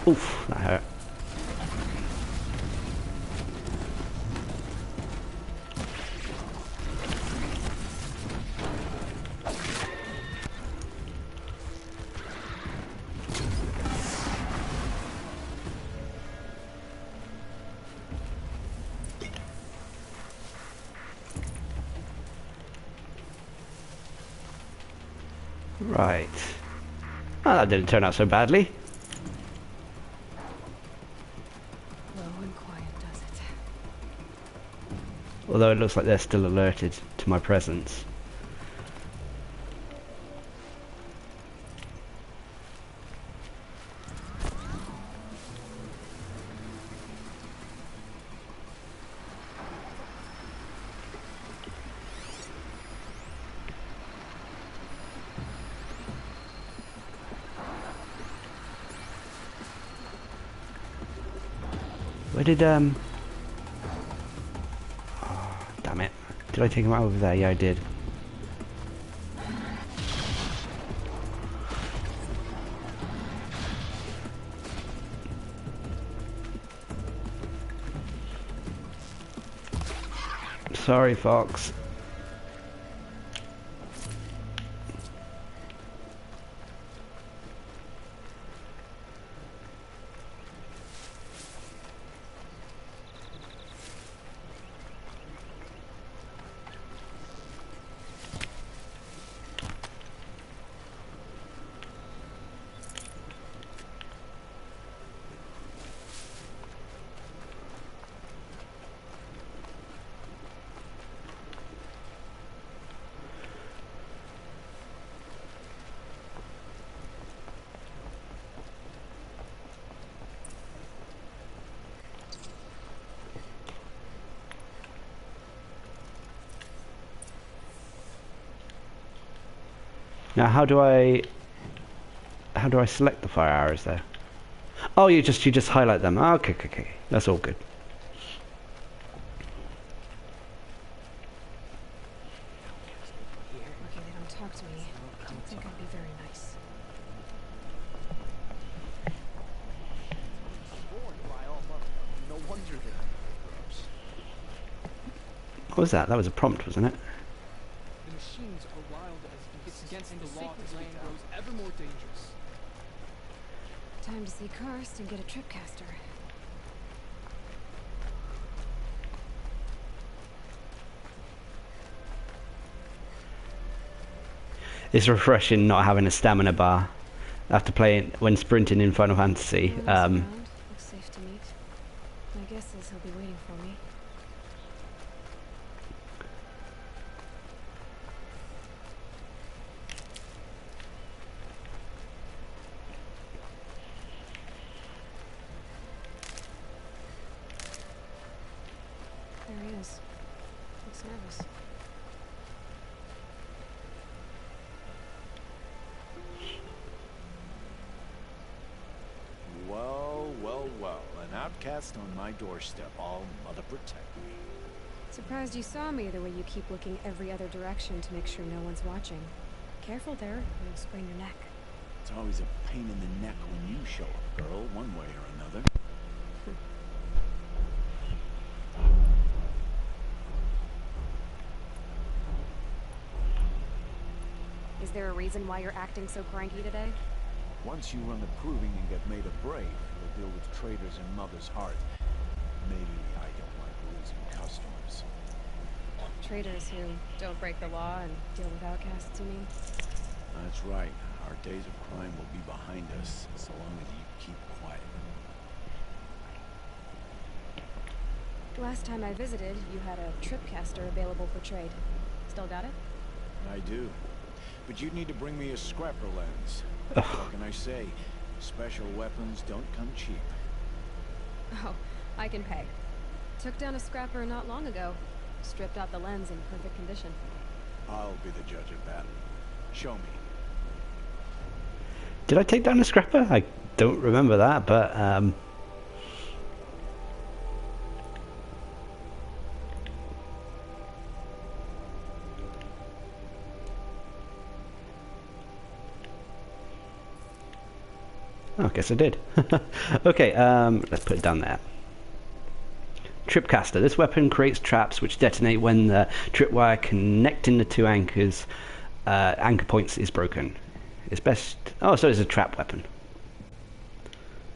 Oof, that hurt. Right. Oh, that didn't turn out so badly. Low and quiet does it. Although it looks like they're still alerted to my presence. Where did, oh, damn it. Did I take him out over there? Yeah, I did. Sorry, Fox. Now, how do I select the fire arrows there? Oh, you just highlight them. Oh, okay. That's all good. Lucky they don't talk to me. I don't think I'd be very nice. No wonder they're gross. What was that? That was a prompt, wasn't it? The machines are wild as it's against the law. The land grows ever more dangerous. Time to see Karst and get a tripcaster. It's refreshing not having a stamina bar after playing when sprinting in Final Fantasy. No one's around. Looks safe to meet. My guess is he'll be waiting for me. There he is. Looks nervous. Well, an outcast on my doorstep. All mother protect me. Surprised you saw me the way you keep looking every other direction to make sure no one's watching. Careful there, you'll sprain your neck. It's always a pain in the neck when you show up, girl, one way or another. Is there a reason why you're acting so cranky today? Once you run the proving and get made a brave, you'll deal with traitors in Mother's heart. Maybe I don't like losing customers. Traitors who don't break the law and deal with outcasts, you mean? That's right. Our days of crime will be behind us, so long as you keep quiet. Last time I visited, you had a tripcaster available for trade. Still got it? I do. But you'd need to bring me a scrapper lens. What can I say? Special weapons don't come cheap. Oh, I can pay. Took down a scrapper not long ago. Stripped out the lens in perfect condition. I'll be the judge of that. Show me. Did I take down a scrapper? I don't remember that, but Oh, I guess I did. Okay, let's put it down there. Tripcaster. This weapon creates traps which detonate when the tripwire connecting the two anchor points is broken. It's best... Oh, so it's a trap weapon.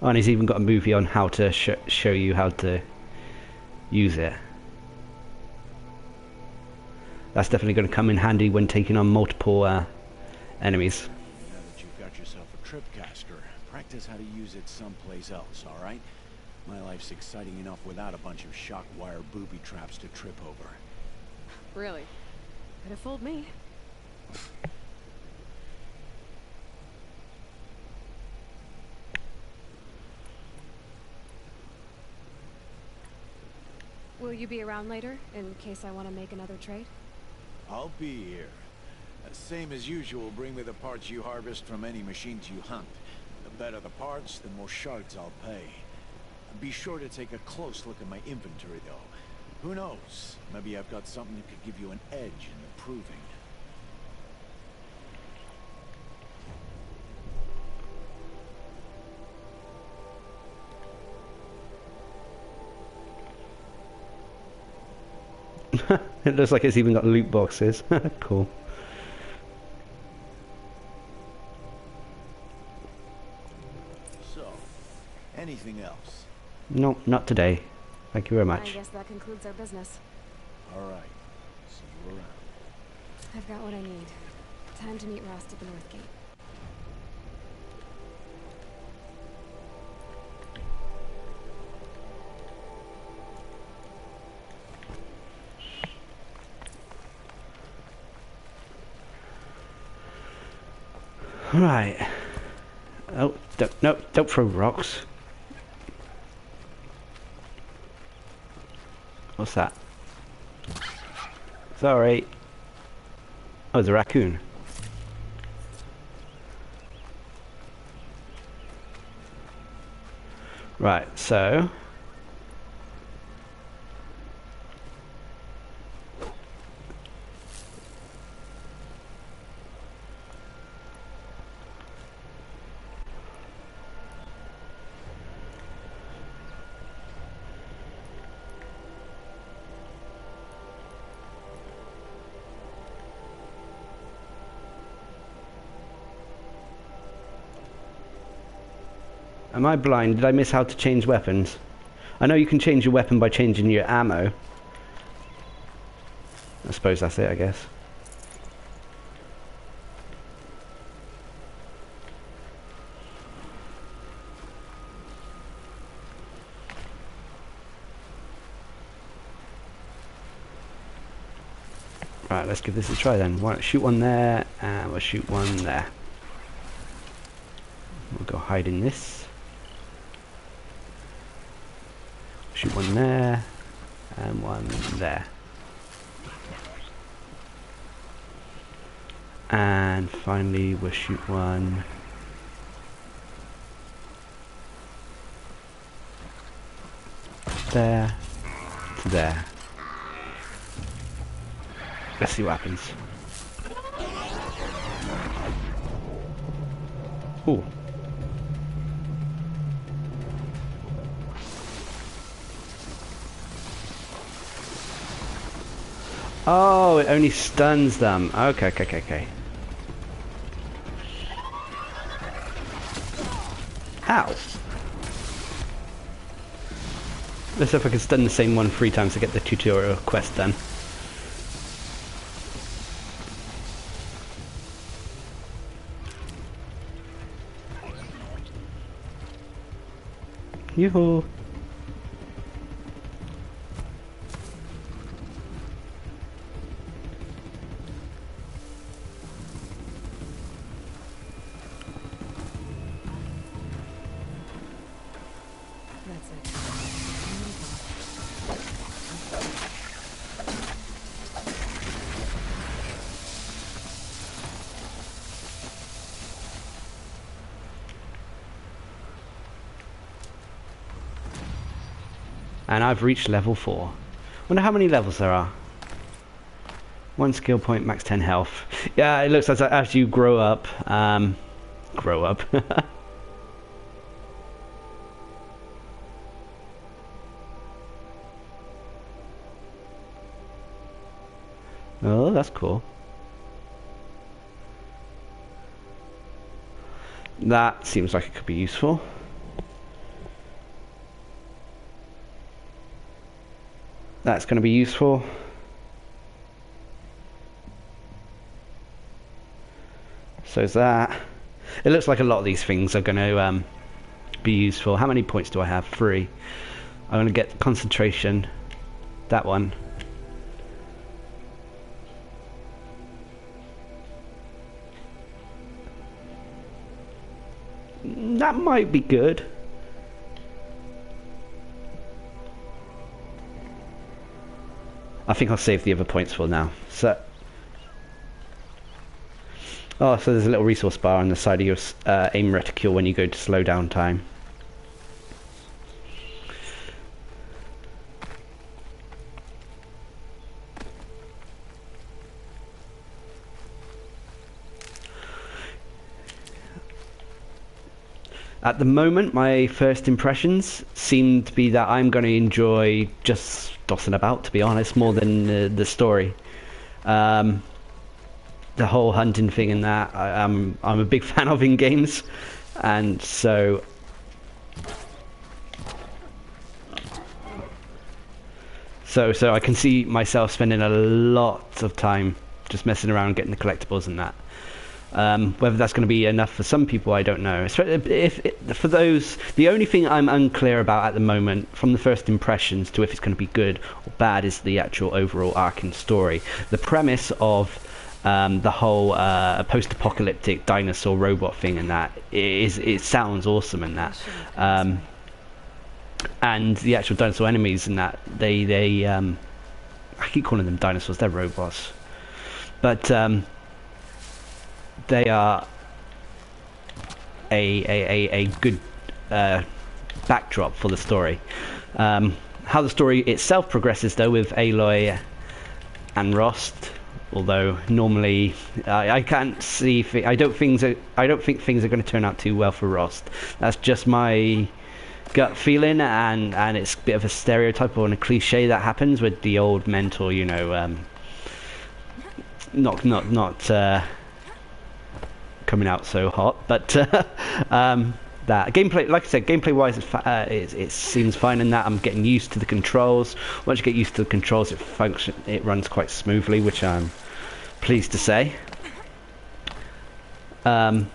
Oh, and he's even got a movie on how to show you how to use it. That's definitely going to come in handy when taking on multiple enemies. Now that you've got yourself a tripcaster, practice how to use it someplace else, all right? My life's exciting enough without a bunch of shock wire booby traps to trip over. Really? Could have fooled me. Will you be around later, in case I want to make another trade? I'll be here. Same as usual, bring me the parts you harvest from any machines you hunt. The better the parts, the more shards I'll pay. Be sure to take a close look at my inventory, though. Who knows? Maybe I've got something that could give you an edge in the proving. It looks like it's even got loot boxes. Cool. So, anything else? No, not today. Thank you very I much. guess that concludes our business. All right. See you around. I've got what I need. Time to meet Rost at the North Gate. Right. Oh, don't throw rocks. What's that? Sorry. Oh, it's a raccoon. Right, so... Am I blind? Did I miss how to change weapons? I know you can change your weapon by changing your ammo. I suppose that's it, I guess. Right, let's give this a try then. Why not shoot one there, and we'll shoot one there. We'll go hide in this. Shoot one there, and one there. And finally we'll shoot one there to there. Let's see what happens. Ooh. Oh, it only stuns them. Okay. How? Let's see if I can stun the same one 3 times to get the tutorial quest done. Yoo-hoo! And I've reached level 4. Wonder how many levels there are. 1 skill point, max 10 health. Yeah, it looks as you grow up. Grow up. Oh, that's cool. That seems like it could be useful. That's going to be useful. So is that. It looks like a lot of these things are going to be useful. How many points do I have? 3. I'm going to get concentration. That one. That might be good. I think I'll save the other points for now. So, oh, so there's a little resource bar on the side of your aim reticule when you go to slow down time. At the moment, my first impressions seem to be that I'm going to enjoy just dossing about, to be honest, more than the story. The whole hunting thing and that, I'm a big fan of in games, and so I can see myself spending a lot of time just messing around, getting the collectibles and that. Whether that's going to be enough for some people, I don't know. For those, the only thing I'm unclear about at the moment, from the first impressions to if it's going to be good or bad, is the actual overall arc and story. The premise of the whole post-apocalyptic dinosaur robot thing and that it sounds awesome and that. And the actual dinosaur enemies and that, they I keep calling them dinosaurs, they're robots, but they are a good backdrop for the story. How the story itself progresses, though, with Aloy and Rost, although normally I can't see. I don't think things are going to turn out too well for Rost. That's just my gut feeling, and it's a bit of a stereotype or a cliche that happens with the old mentor, you know, not coming out so hot, but that gameplay, like I said, gameplay wise, it seems fine in that. I'm getting used to the controls. Once you get used to the controls, it runs quite smoothly, which I'm pleased to say. Love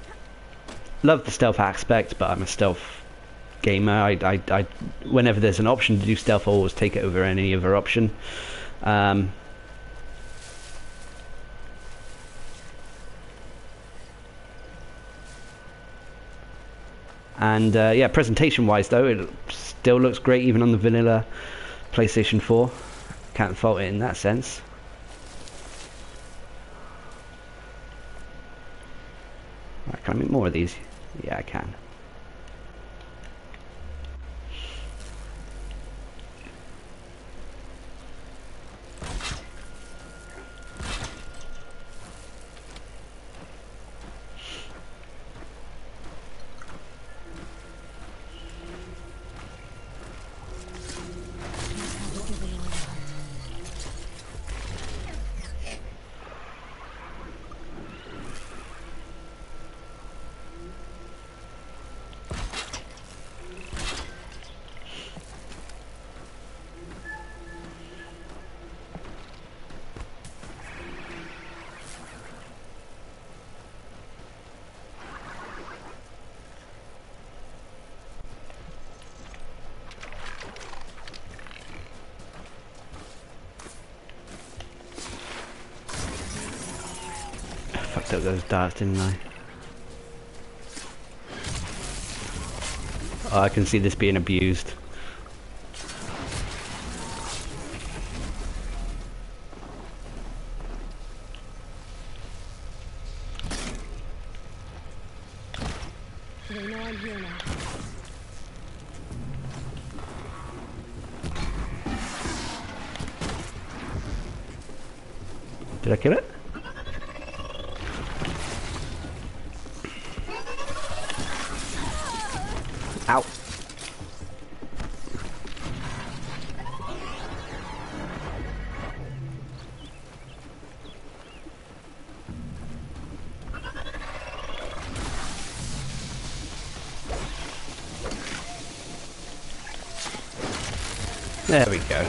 the stealth aspect, but I'm a stealth gamer. I whenever there's an option to do stealth, I always take it over any other option. And yeah, presentation-wise, though, it still looks great, even on the vanilla PlayStation 4. Can't fault it in that sense. Right, can I make more of these? Yeah, I can. Fucked up those darts, didn't I? Oh, I can see this being abused. They know I'm here now. Did I kill it? Ow. There we go.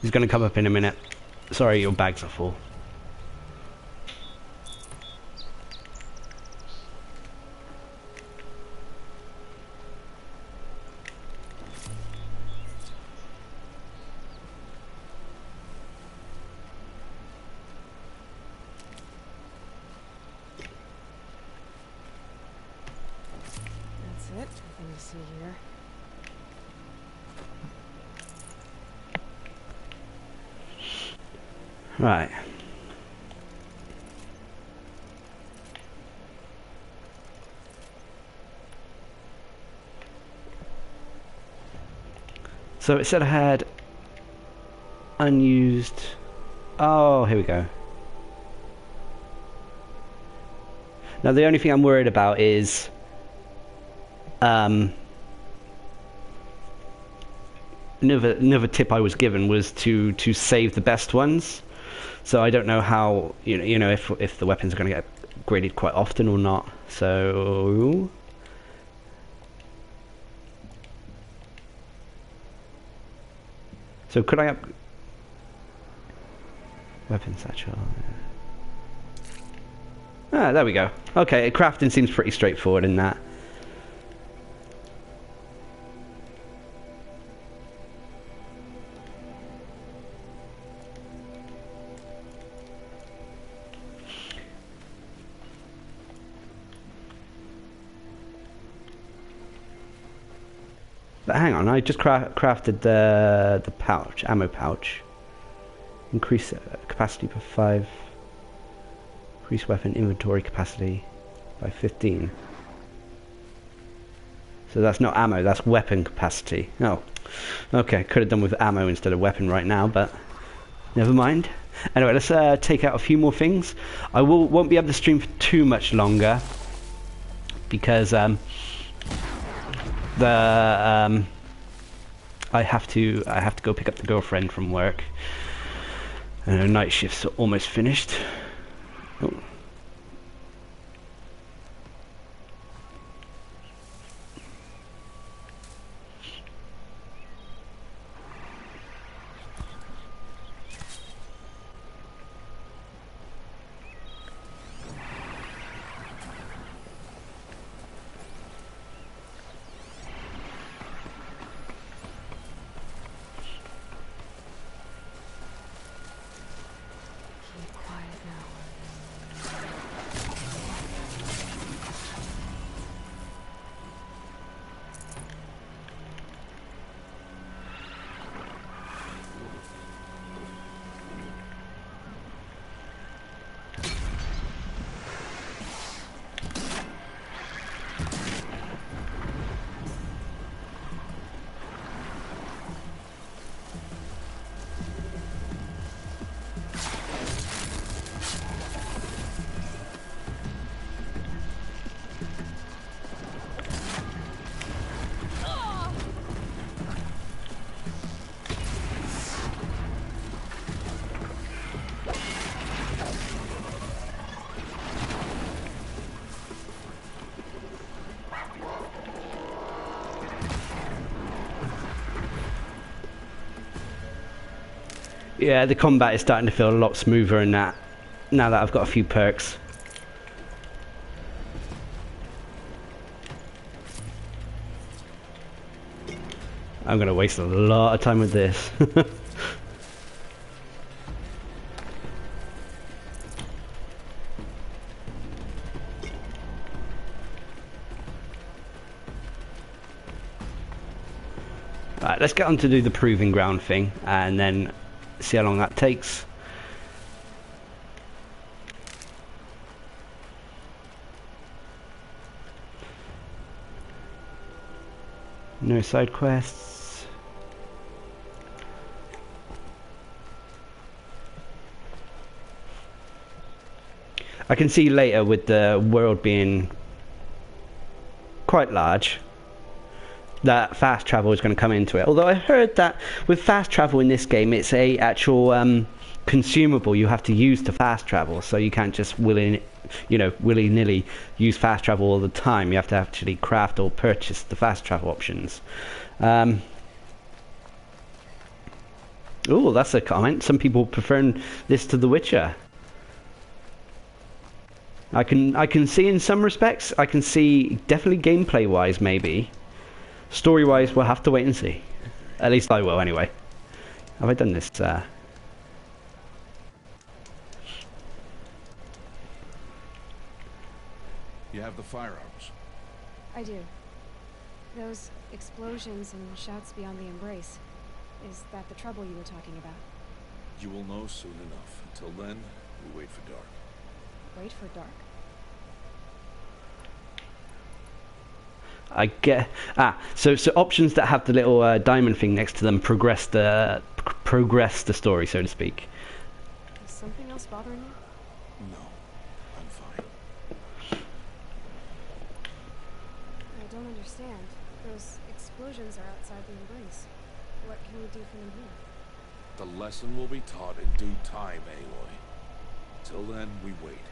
He's going to come up in a minute. Sorry, your bags are full. That's it. Nothing to see here. Right. So it said I had unused. Oh, here we go. Now the only thing I'm worried about is another tip I was given was to save the best ones. So I don't know how you know if the weapons are going to get graded quite often or not. So could I weapon satchel? Ah, there we go. Okay, crafting seems pretty straightforward in that. But hang on, I just crafted the pouch, ammo pouch. Increase capacity by 5. Increase weapon inventory capacity by 15. So that's not ammo, that's weapon capacity. Oh, okay, could have done with ammo instead of weapon right now, but never mind. Anyway, let's take out a few more things. I won't be able to stream for too much longer because I have to go pick up the girlfriend from work. And her night shift's almost finished. Oh. Yeah, the combat is starting to feel a lot smoother in that, now that I've got a few perks. I'm going to waste a lot of time with this. Right, let's get on to do the proving ground thing, and then see how long that takes. No side quests. I can see later with the world being quite large, that fast travel is going to come into it. Although I heard that with fast travel in this game, it's a actual consumable you have to use to fast travel, so you can't just willy-nilly use fast travel all the time. You have to actually craft or purchase the fast travel options. Oh, that's a comment. Some people preferring this to The Witcher. I can see in some respects. I can see definitely gameplay wise, maybe. Story wise, we'll have to wait and see. At least I will, anyway. Have I done this? You have the firearms. I do. Those explosions and shouts beyond the embrace. Is that the trouble you were talking about? You will know soon enough. Until then, we wait for dark. Wait for dark? I get so options that have the little diamond thing next to them progress the story, so to speak. Is something else bothering you? No, I'm fine. I don't understand. Those explosions are outside the embrace. What can we do from in here? The lesson will be taught in due time, Aloy. Till then, we wait.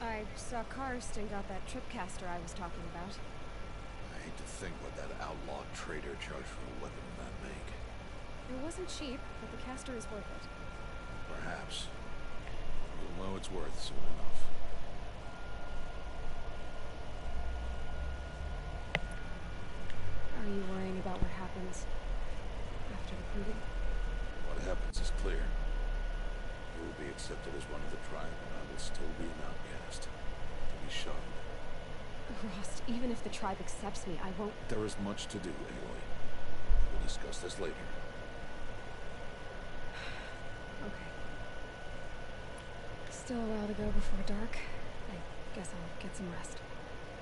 I saw Karst and got that tripcaster I was talking about. I hate to think what that outlaw trader charged for a weapon of that make. It wasn't cheap, but the caster is worth it. Perhaps. You'll know it's worth soon enough. Are you worrying about what happens after the proving? What happens is clear. You will be accepted as one of the tribe, and I will still be an outcast. To be shunned. Rost, even if the tribe accepts me, I won't... There is much to do, Aloy. We will discuss this later. Okay. Still a while to go before dark. I guess I'll get some rest.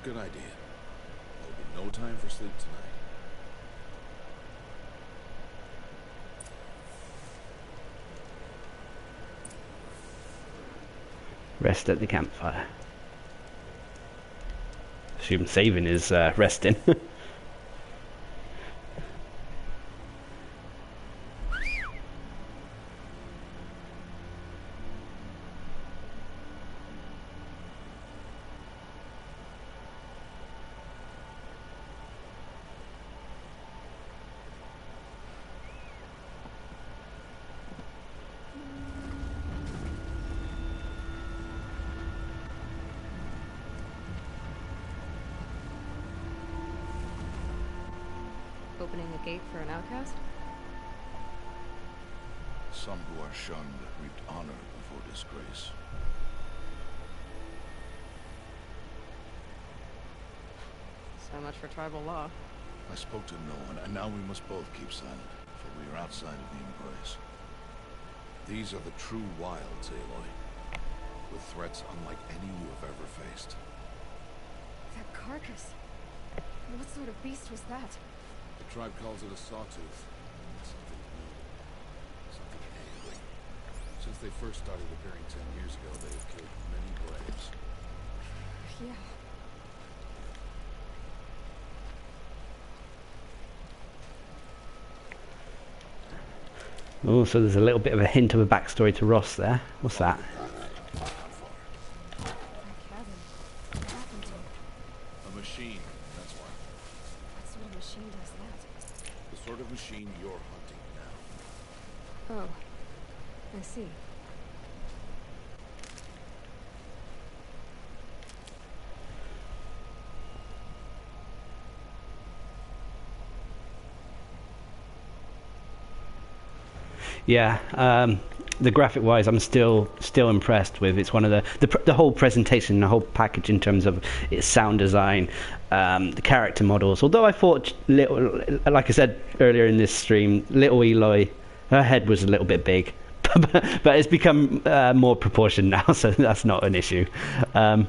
Good idea. There will be no time for sleep tonight. Rest at the campfire. Assume saving is resting. Opening a gate for an outcast? Some who are shunned reaped honor before disgrace. So much for tribal law. I spoke to no one, and now we must both keep silent, for we are outside of the embrace. These are the true wilds, Aloy, with threats unlike any you have ever faced. That carcass. What sort of beast was that? The tribe calls it a sawtooth. Something new. Something alien. Since they first started appearing 10 years ago, they have killed many braves. Yeah. Oh, so there's a little bit of a hint of a backstory to Ross there. What's that? That cabin. What happened to it? A machine, that's why. What sort of machine does that? The sort of machine you're hunting now. Oh. I see. Yeah, the graphic wise, I'm still impressed with. It's one of the whole presentation, the whole package in terms of its sound design, the character models. Although I thought, like I said earlier in this stream, little Aloy, her head was a little bit big, but it's become more proportioned now, so that's not an issue. But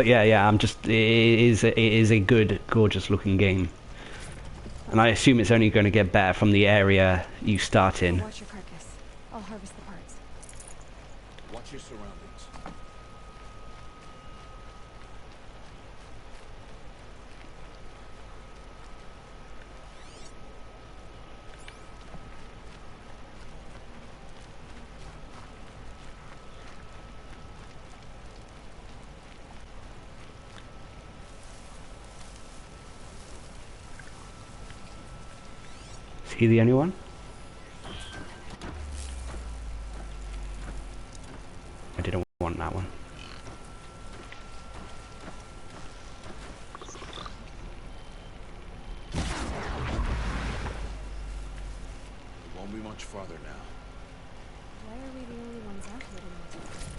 yeah, it is a good, gorgeous looking game. And I assume it's only going to get better from the area you start in. Watch your carcass. I'll harvest the parts. Watch your surroundings. he the only one? I didn't want that one. It won't be much farther now. Why are we the only ones out here tonight?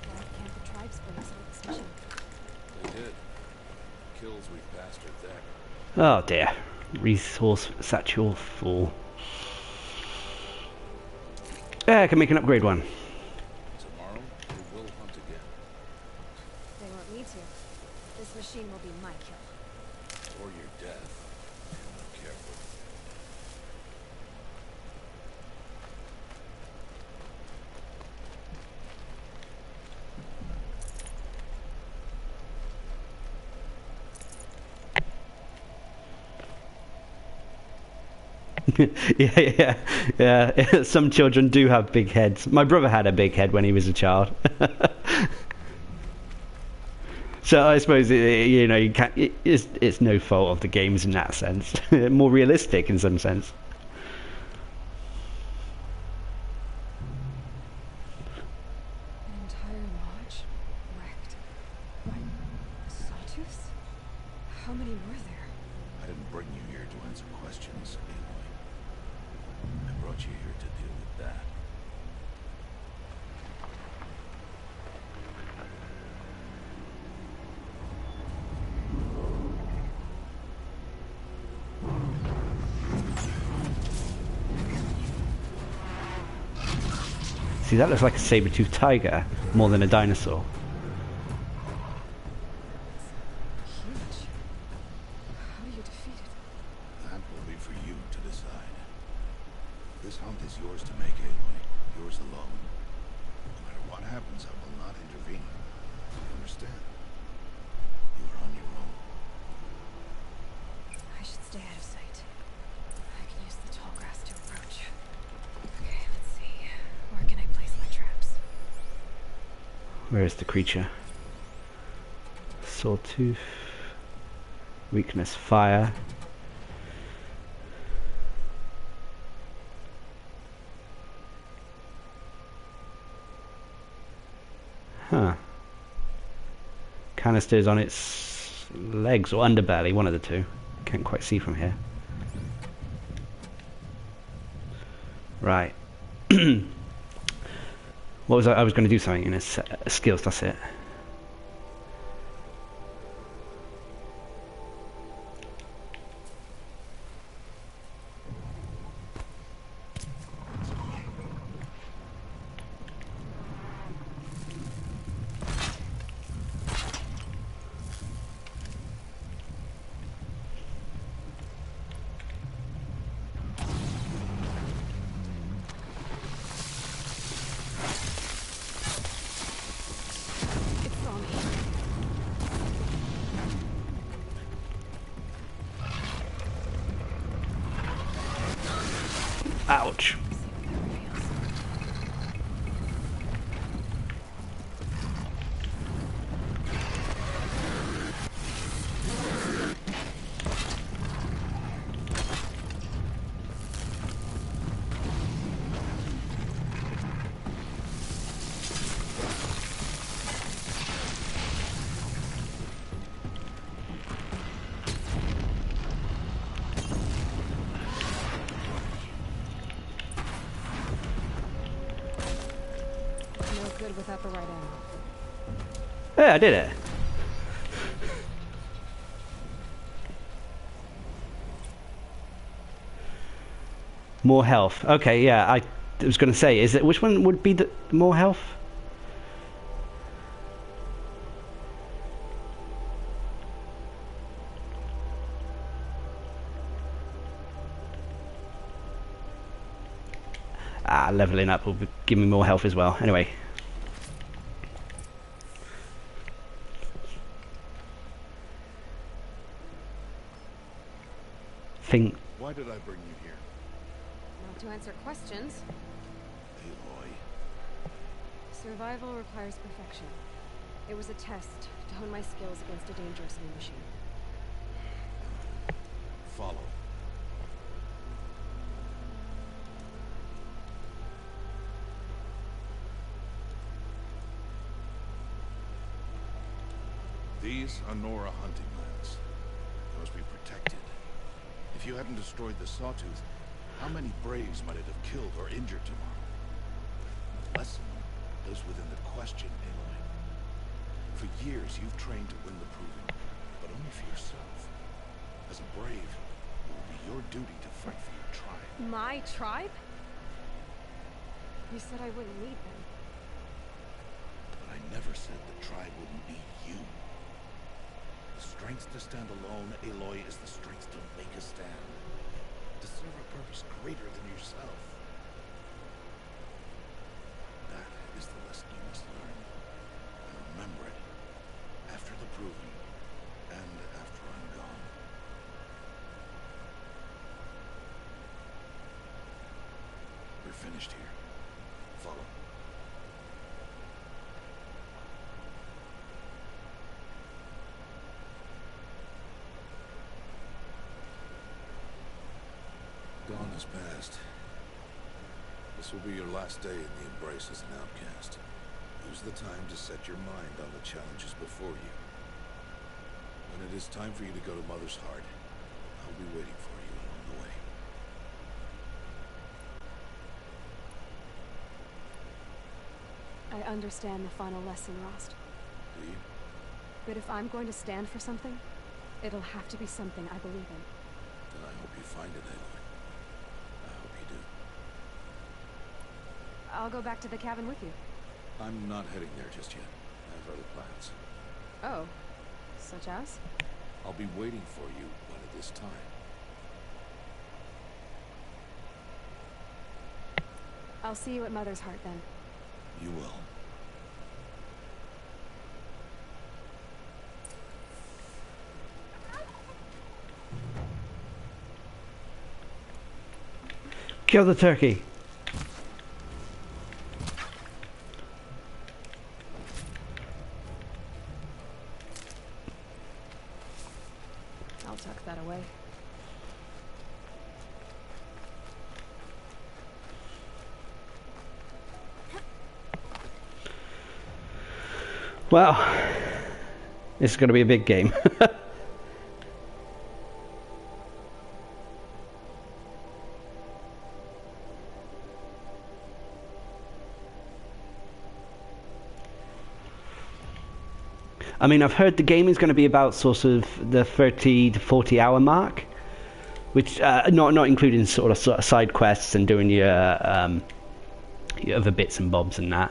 Why can't the tribes bring us out this mission? They did. Kills we've bastard there. Oh dear. Resource satchel full. Yeah, I can make an upgrade one. Tomorrow, we will hunt again. They want me to. This machine will be my kill. Or your death. If you're not careful. yeah. Some children do have big heads. My brother had a big head when he was a child. So I suppose you know, you can't. It's no fault of the games in that sense. More realistic in some sense. An entire lodge wrecked. What? Sawtooths? How many were there? I didn't bring you here to answer questions, Aloy. I brought you here to deal with that. See, that looks like a saber-toothed tiger more than a dinosaur. Huge. How do you defeat it? That will be for you to decide. This hunt is yours to make, Aloy. Yours alone. No matter what happens, I will not intervene. You understand? You are on your own. I should stay out of sight. I can use the tall grass to approach. Okay, let's see. Where can I place my traps? Where is the creature? Sawtooth. Weakness, fire. Huh. Canisters on its legs or underbelly, one of the two. Can't quite see from here. Right. What was I was going to do something in a skills, that's it. It's on me. Ouch. No good without the right ammo. Yeah, I did it. More health. Okay, yeah, I was going to say, is it which one would be the more health? Ah, leveling up will give me more health as well. Anyway. Think. Why did I bring you here? Not to answer questions. Aloy. Survival requires perfection. It was a test to hone my skills against a dangerous new machine. Follow. These are Nora hunting lands. They must be protected. If you hadn't destroyed the Sawtooth, how many Braves might it have killed or injured tomorrow? The lesson lives within the question, Aloy. For years, you've trained to win the Proving, but only for yourself. As a Brave, it will be your duty to fight for your tribe. My tribe? You said I wouldn't lead them. But I never said the tribe wouldn't need you. The strength to stand alone, Aloy, is the strength to make a stand. To serve a purpose greater than yourself. That is the lesson you must learn. And remember it. After the Proving, and after I'm gone. We're finished here. Follow. Dawn has passed. This will be your last day in the Embrace as an outcast. Use the time to set your mind on the challenges before you. When it is time for you to go to Mother's Heart, I'll be waiting for you along the way. I understand the final lesson, Rost. Do you? But if I'm going to stand for something, it'll have to be something I believe in. Then I hope you find it, Aloy. I hope you do. I'll go back to the cabin with you. I'm not heading there just yet. I have other plans. Oh. Such as? I'll be waiting for you when it is time. I'll see you at Mother's Heart then. You will. Kill the turkey. I'll tuck that away. Well, this is going to be a big game. I mean, I've heard the game is going to be about sort of the 30 to 40 hour mark, which not including sort of side quests and doing your other bits and bobs and that.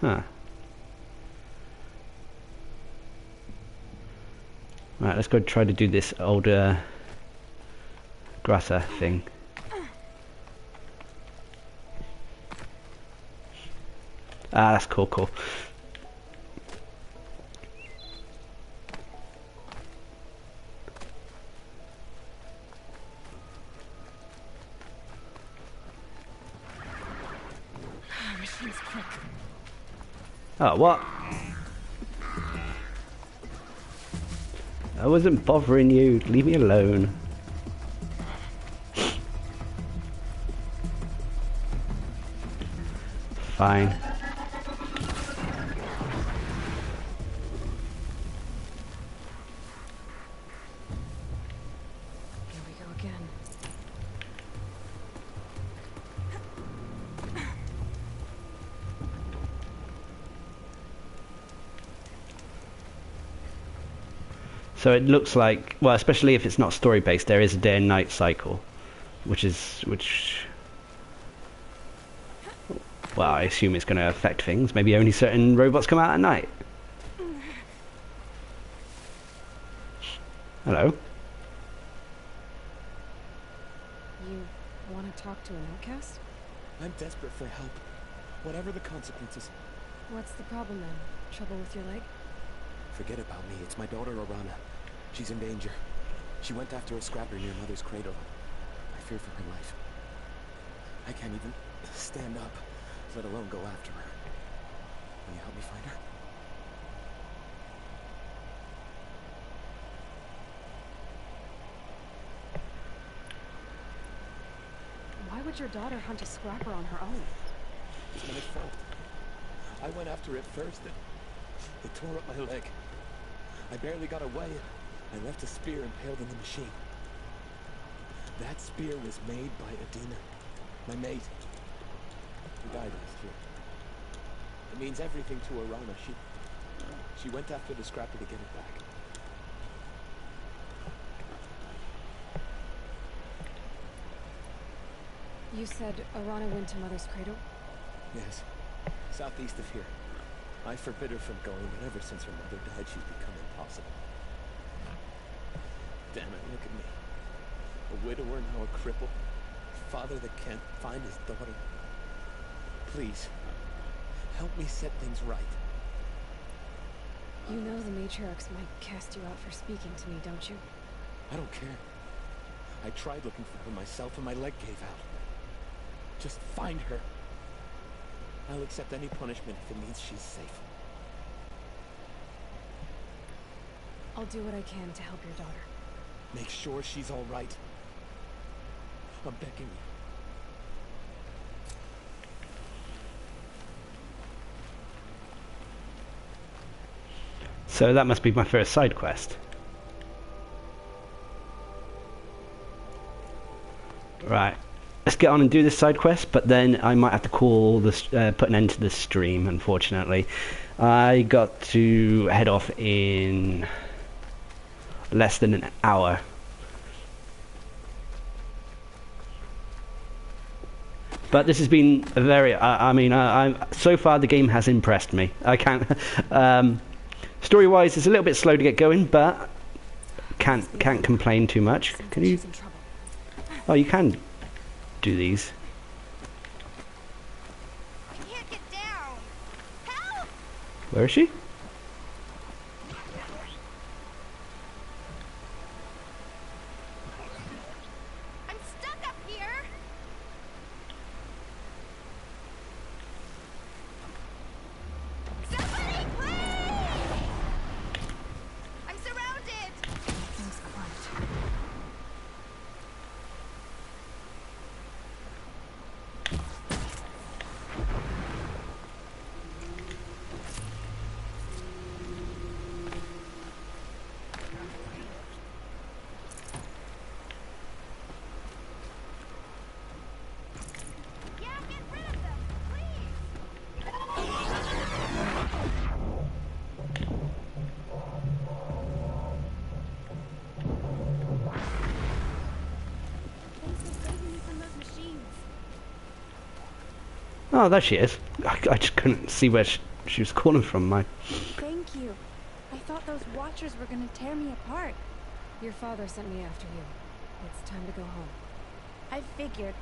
Huh. Right, let's go try to do this older grasser thing. Ah, that's cool. Machine's quick. Oh, what? I wasn't bothering you. Leave me alone. Fine. Here we go again. So it looks like, well, especially if it's not story based, there is a day and night cycle, which well, I assume it's going to affect things. Maybe only certain robots come out at night. Hello. You want to talk to an outcast? I'm desperate for help. Whatever the consequences. What's the problem then? Trouble with your leg? Forget about me. It's my daughter, Arana. She's in danger. She went after a scrapper near Mother's cradle. I fear for her life. I can't even stand up, let alone go after her. Will you help me find her? would your daughter hunt a scrapper on her own? It's my fault. I went after it first and it tore up my leg. I barely got away. I left a spear impaled in the machine. That spear was made by Adina, my mate, who died last year. It means everything to Arana. She went after the scrapper to get it back. You said Arana went to Mother's Cradle? Yes, southeast of here. I forbid her from going, but ever since her mother died, she's become impossible. Damn it, look at me. A widower, now a cripple. A father that can't find his daughter. Please, help me set things right. You know the matriarchs might cast you out for speaking to me, don't you? I don't care. I tried looking for her myself and my leg gave out. Just find her. I'll accept any punishment if it means she's safe. I'll do what I can to help your daughter. Make sure she's all right. I'm begging you. So that must be my first side quest. Right. Let's get on and do this side quest, but then I might have to call this, put an end to the stream, unfortunately. I got to head off in less than an hour. But this has been a very, so far the game has impressed me. I can't, story-wise it's a little bit slow to get going, but can't complain too much. Can you? Oh, you can do these. I can't get down. Help! Where is she? I'm stuck up here. Somebody, please! I'm surrounded. Things quiet. Yeah, get rid of them, please. Thanks for saving me from those machines. Oh, there she is. I just couldn't see where she was calling from. Thank you. I thought those watchers were gonna tear me apart. Your father sent me after you. It's time to go home. I figured.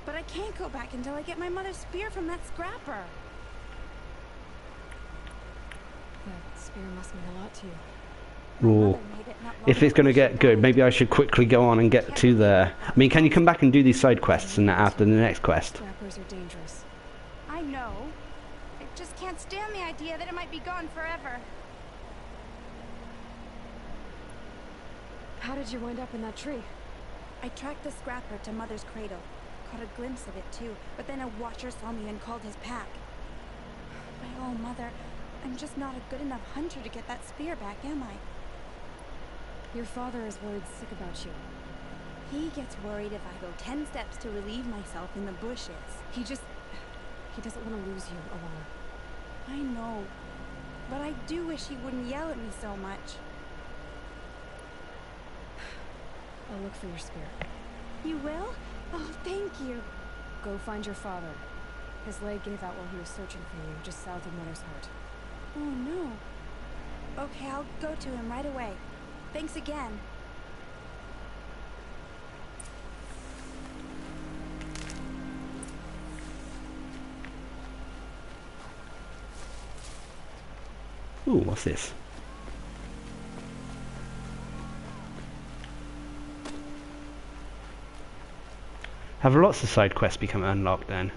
But I can't go back until I get my mother's spear from that scrapper. That spear must mean a lot to you. My Ooh. mother made it not long If it's going to before she get good, died. maybe I should quickly go on and get to the... I mean, can you come back and do these side quests and after the next quest? Scrappers are dangerous. I know. I just can't stand the idea that it might be gone forever. How did you wind up in that tree? I tracked the scrapper to Mother's cradle. Caught a glimpse of it too, but then a watcher saw me and called his pack. My oh, Mother, I'm just not a good enough hunter to get that spear back, am I? Your father is worried sick about you. He gets worried if I go 10 steps to relieve myself in the bushes. He doesn't want to lose you, Alana. I know, but I do wish he wouldn't yell at me so much. I'll look for your spear. You will? Oh, thank you. Go find your father. His leg gave out while he was searching for you, just south of Mother's Heart. Oh, no. Okay, I'll go to him right away. Thanks again. Ooh, what's this? Have lots of side quests become unlocked then?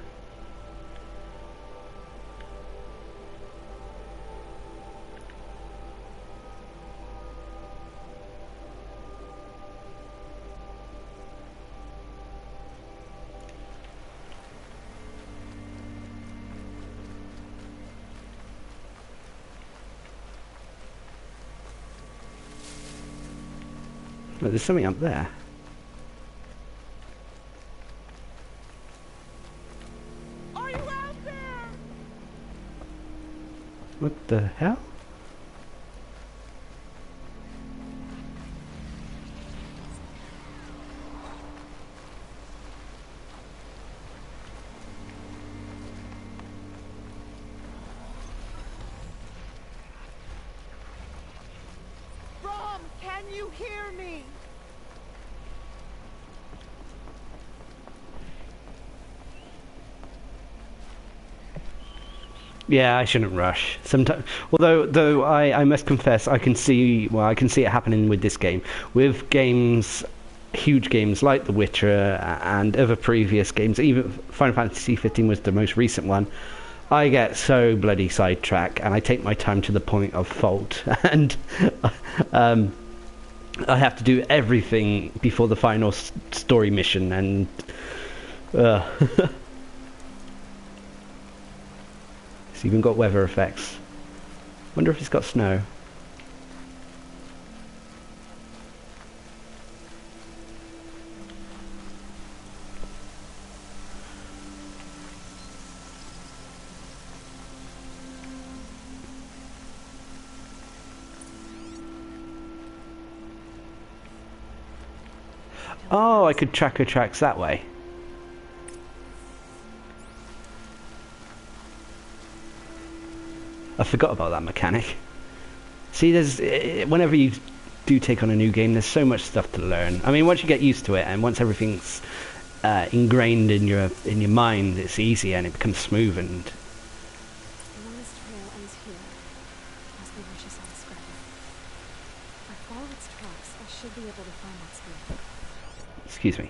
Oh, there's something up there. Are you out there? What the hell? Brom, can you hear me? Yeah, I shouldn't rush. Sometimes, though I must confess, I can see it happening with this game. With games, huge games like The Witcher and other previous games, even Final Fantasy 15 was the most recent one. I get so bloody sidetracked, and I take my time to the point of fault, and I have to do everything before the final story mission, and it's even got weather effects. Wonder if it's got snow. Oh, I could track her tracks that way. I forgot about that mechanic. See, there's whenever you do take on a new game, there's so much stuff to learn. I mean, once you get used to it, and once everything's ingrained in your mind, it's easy and it becomes smooth. And The longest trail ends here. Must be where she saw the scrapper. If I follow its tracks, I should be able to find that spear. excuse me.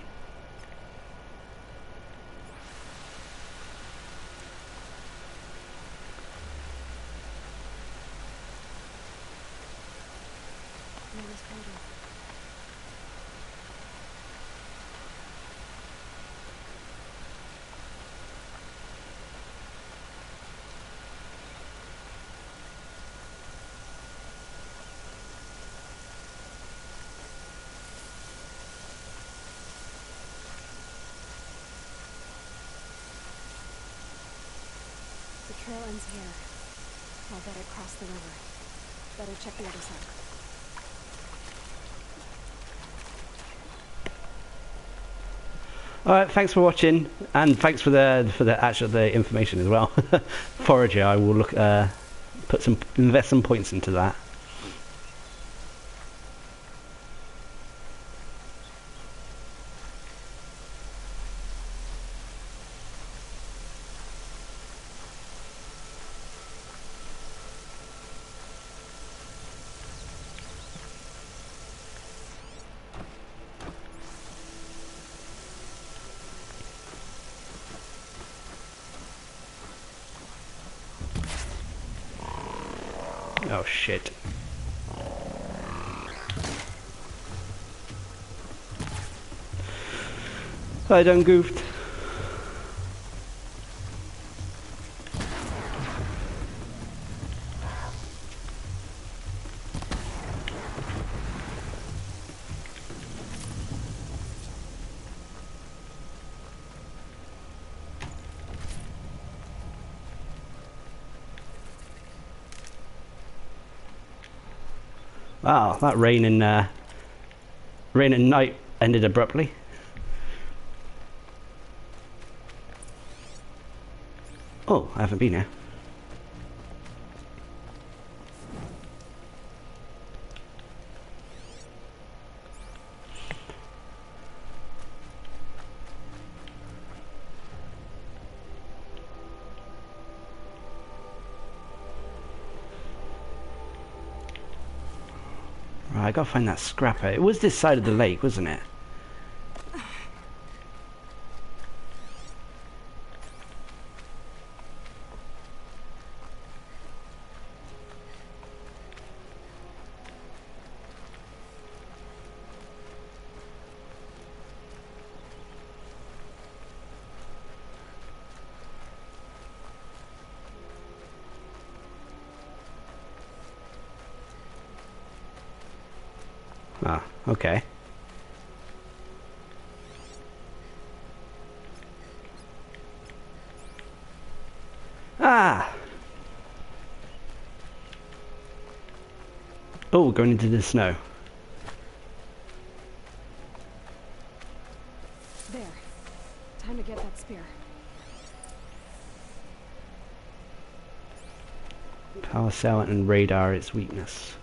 Mother's cradle. The trail ends here. I'll better cross the river. Better check the other side. All right, thanks for watching, and thanks for the information as well. Forager, I will look invest some points into that. Oh shit. I done goofed. Wow, that rain and night ended abruptly. Oh, I haven't been here. Right, I gotta find that scrapper. It was this side of the lake, wasn't it? Ah, okay. Oh, going into the snow. There. Time to get that spear. Power cell and radar its weakness.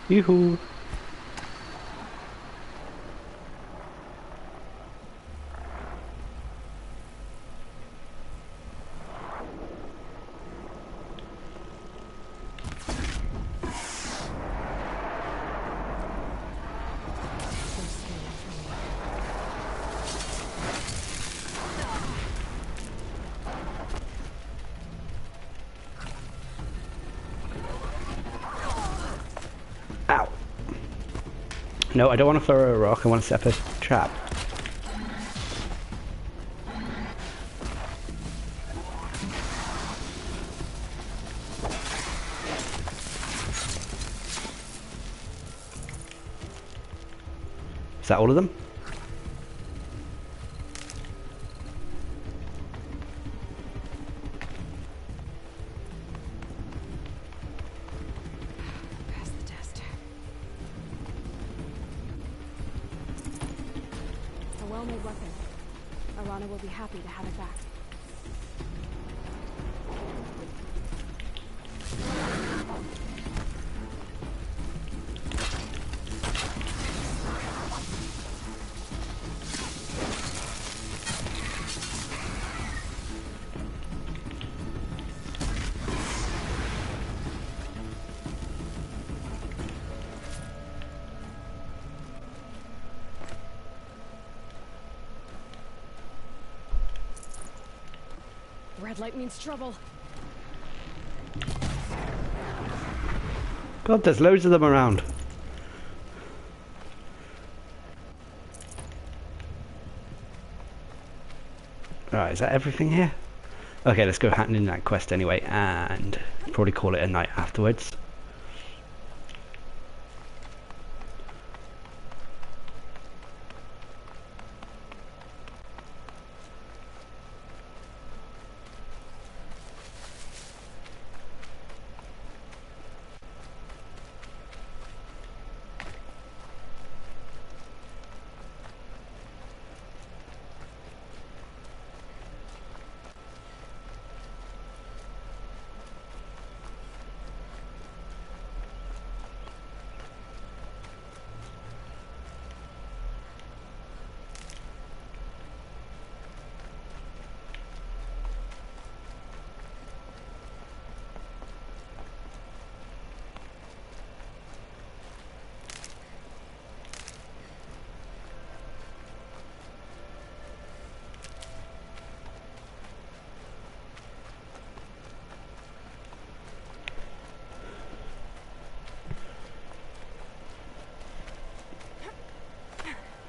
Yoo-hoo! Ow! No, I don't want to throw a rock, I want to set up a trap. Is that all of them? Pass the test. A well-made weapon. Arana will be happy to have it back. Red light means trouble. God, there's loads of them around. Alright, is that everything here? Okay, let's go hand in that quest anyway, and probably call it a night afterwards.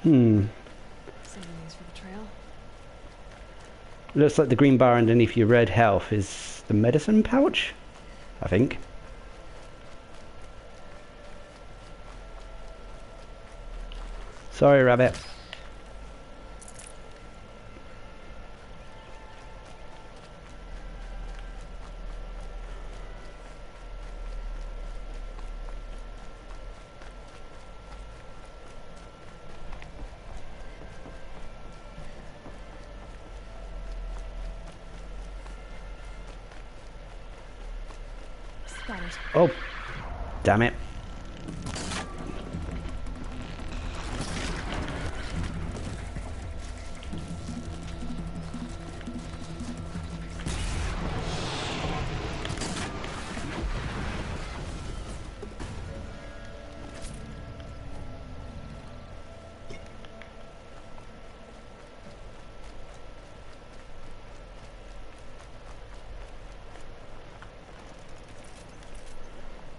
Saving these for the trail. Looks like the green bar underneath your red health is the medicine pouch, I think. Sorry, rabbit. Got it. Oh, damn it.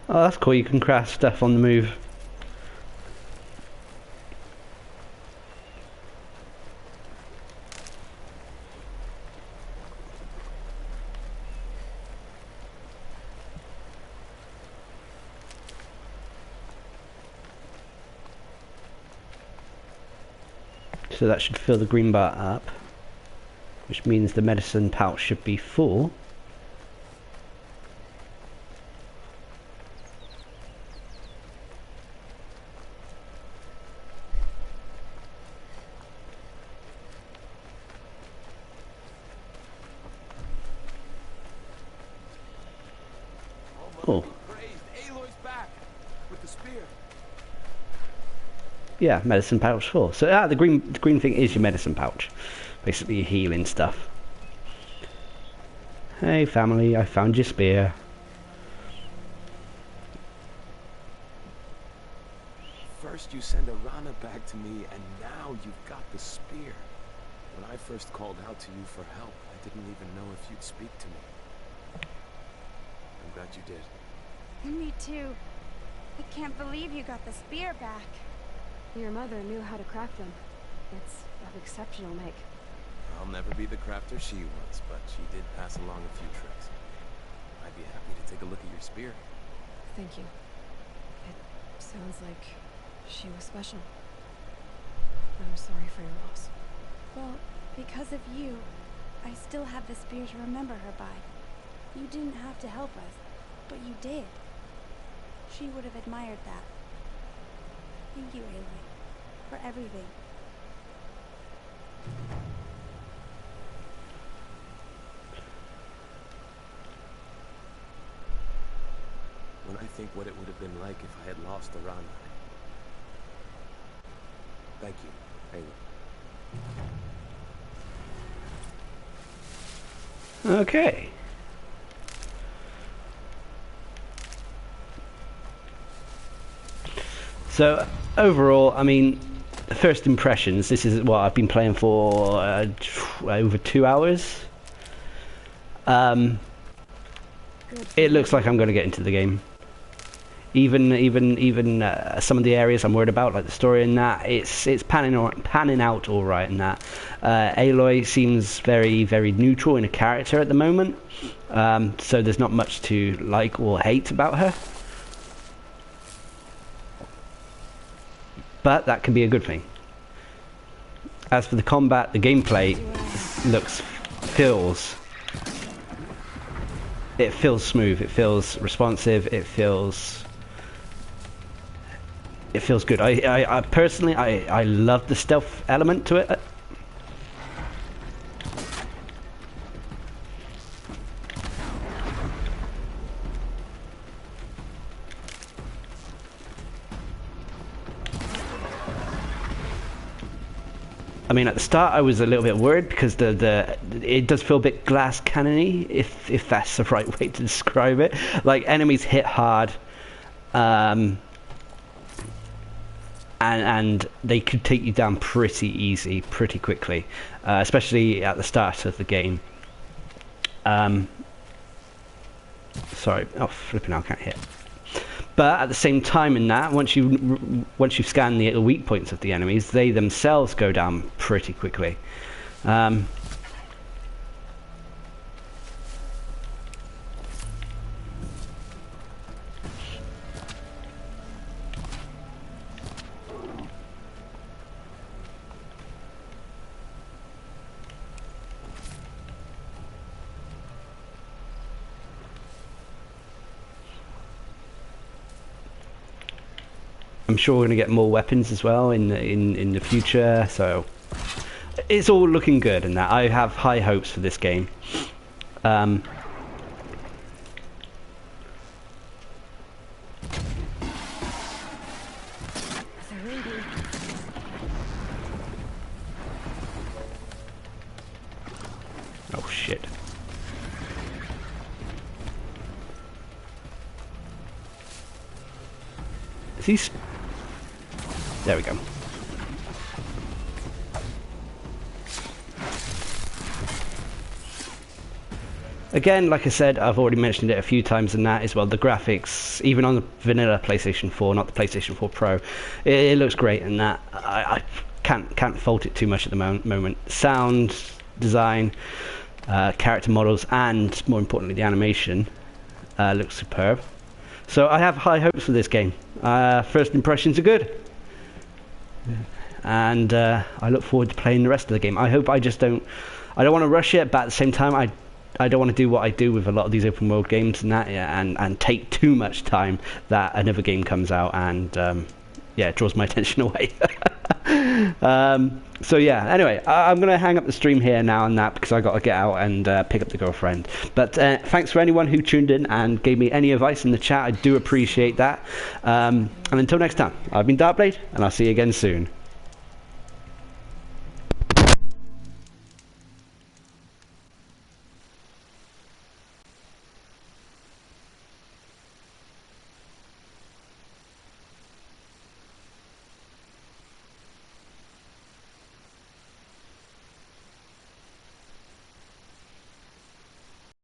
Oh, that's cool. You can craft stuff on the move. So that should fill the green bar up, which means the medicine pouch should be full. Oh. Aloy's back with the spear. Yeah, medicine pouch full. So the green thing is your medicine pouch. Basically your healing stuff. Hey family, I found your spear. First you send Arana back to me, and now you've got the spear. When I first called out to you for help, I didn't even know if you'd speak to me. I'm glad you did. Me too. I can't believe you got the spear back. Your mother knew how to craft them. It's of exceptional make. I'll never be the crafter she was, but she did pass along a few tricks. I'd be happy to take a look at your spear. Thank you. It sounds like she was special. I'm sorry for your loss. Well, because of you, I still have the spear to remember her by. You didn't have to help us, but you did. She would have admired that. Thank you, Aloy, for everything. When I think what it would have been like if I had lost Arana. Thank you, Aloy. Okay. So overall, I mean, first impressions. This is what I've been playing for over 2 hours. It looks like I'm going to get into the game. Even some of the areas I'm worried about, like the story and that, it's panning out all right. And that Aloy seems very neutral in a character at the moment. So there's not much to like or hate about her. But that can be a good thing. As for the combat, the gameplay feels smooth, it feels responsive, it feels good. I personally love the stealth element to it. I mean, at the start I was a little bit worried because it does feel a bit glass cannon-y, if that's the right way to describe it. Like, enemies hit hard, and they could take you down pretty easy, pretty quickly, especially at the start of the game. Sorry, oh flipping hell, I can't hit. But at the same time in that, once you scan the weak points of the enemies, they themselves go down pretty quickly. I'm sure we're going to get more weapons as well in the future, so it's all looking good. And that I have high hopes for this game. Oh shit. Is he? There we go. Again, like I said, I've already mentioned it a few times in that as well. The graphics, even on the vanilla PlayStation 4, not the PlayStation 4 Pro, it looks great in that. I can't fault it too much at the moment. Sound design, character models, and more importantly, the animation looks superb. So I have high hopes for this game. First impressions are good, and I look forward to playing the rest of the game. I hope I don't want to rush it, but at the same time, I don't want to do what I do with a lot of these open world games and that, and take too much time that another game comes out and it draws my attention away. So yeah, anyway, I'm going to hang up the stream here now and that because I got to get out and pick up the girlfriend. But thanks for anyone who tuned in and gave me any advice in the chat. I do appreciate that. And until next time, I've been Darcblade, and I'll see you again soon.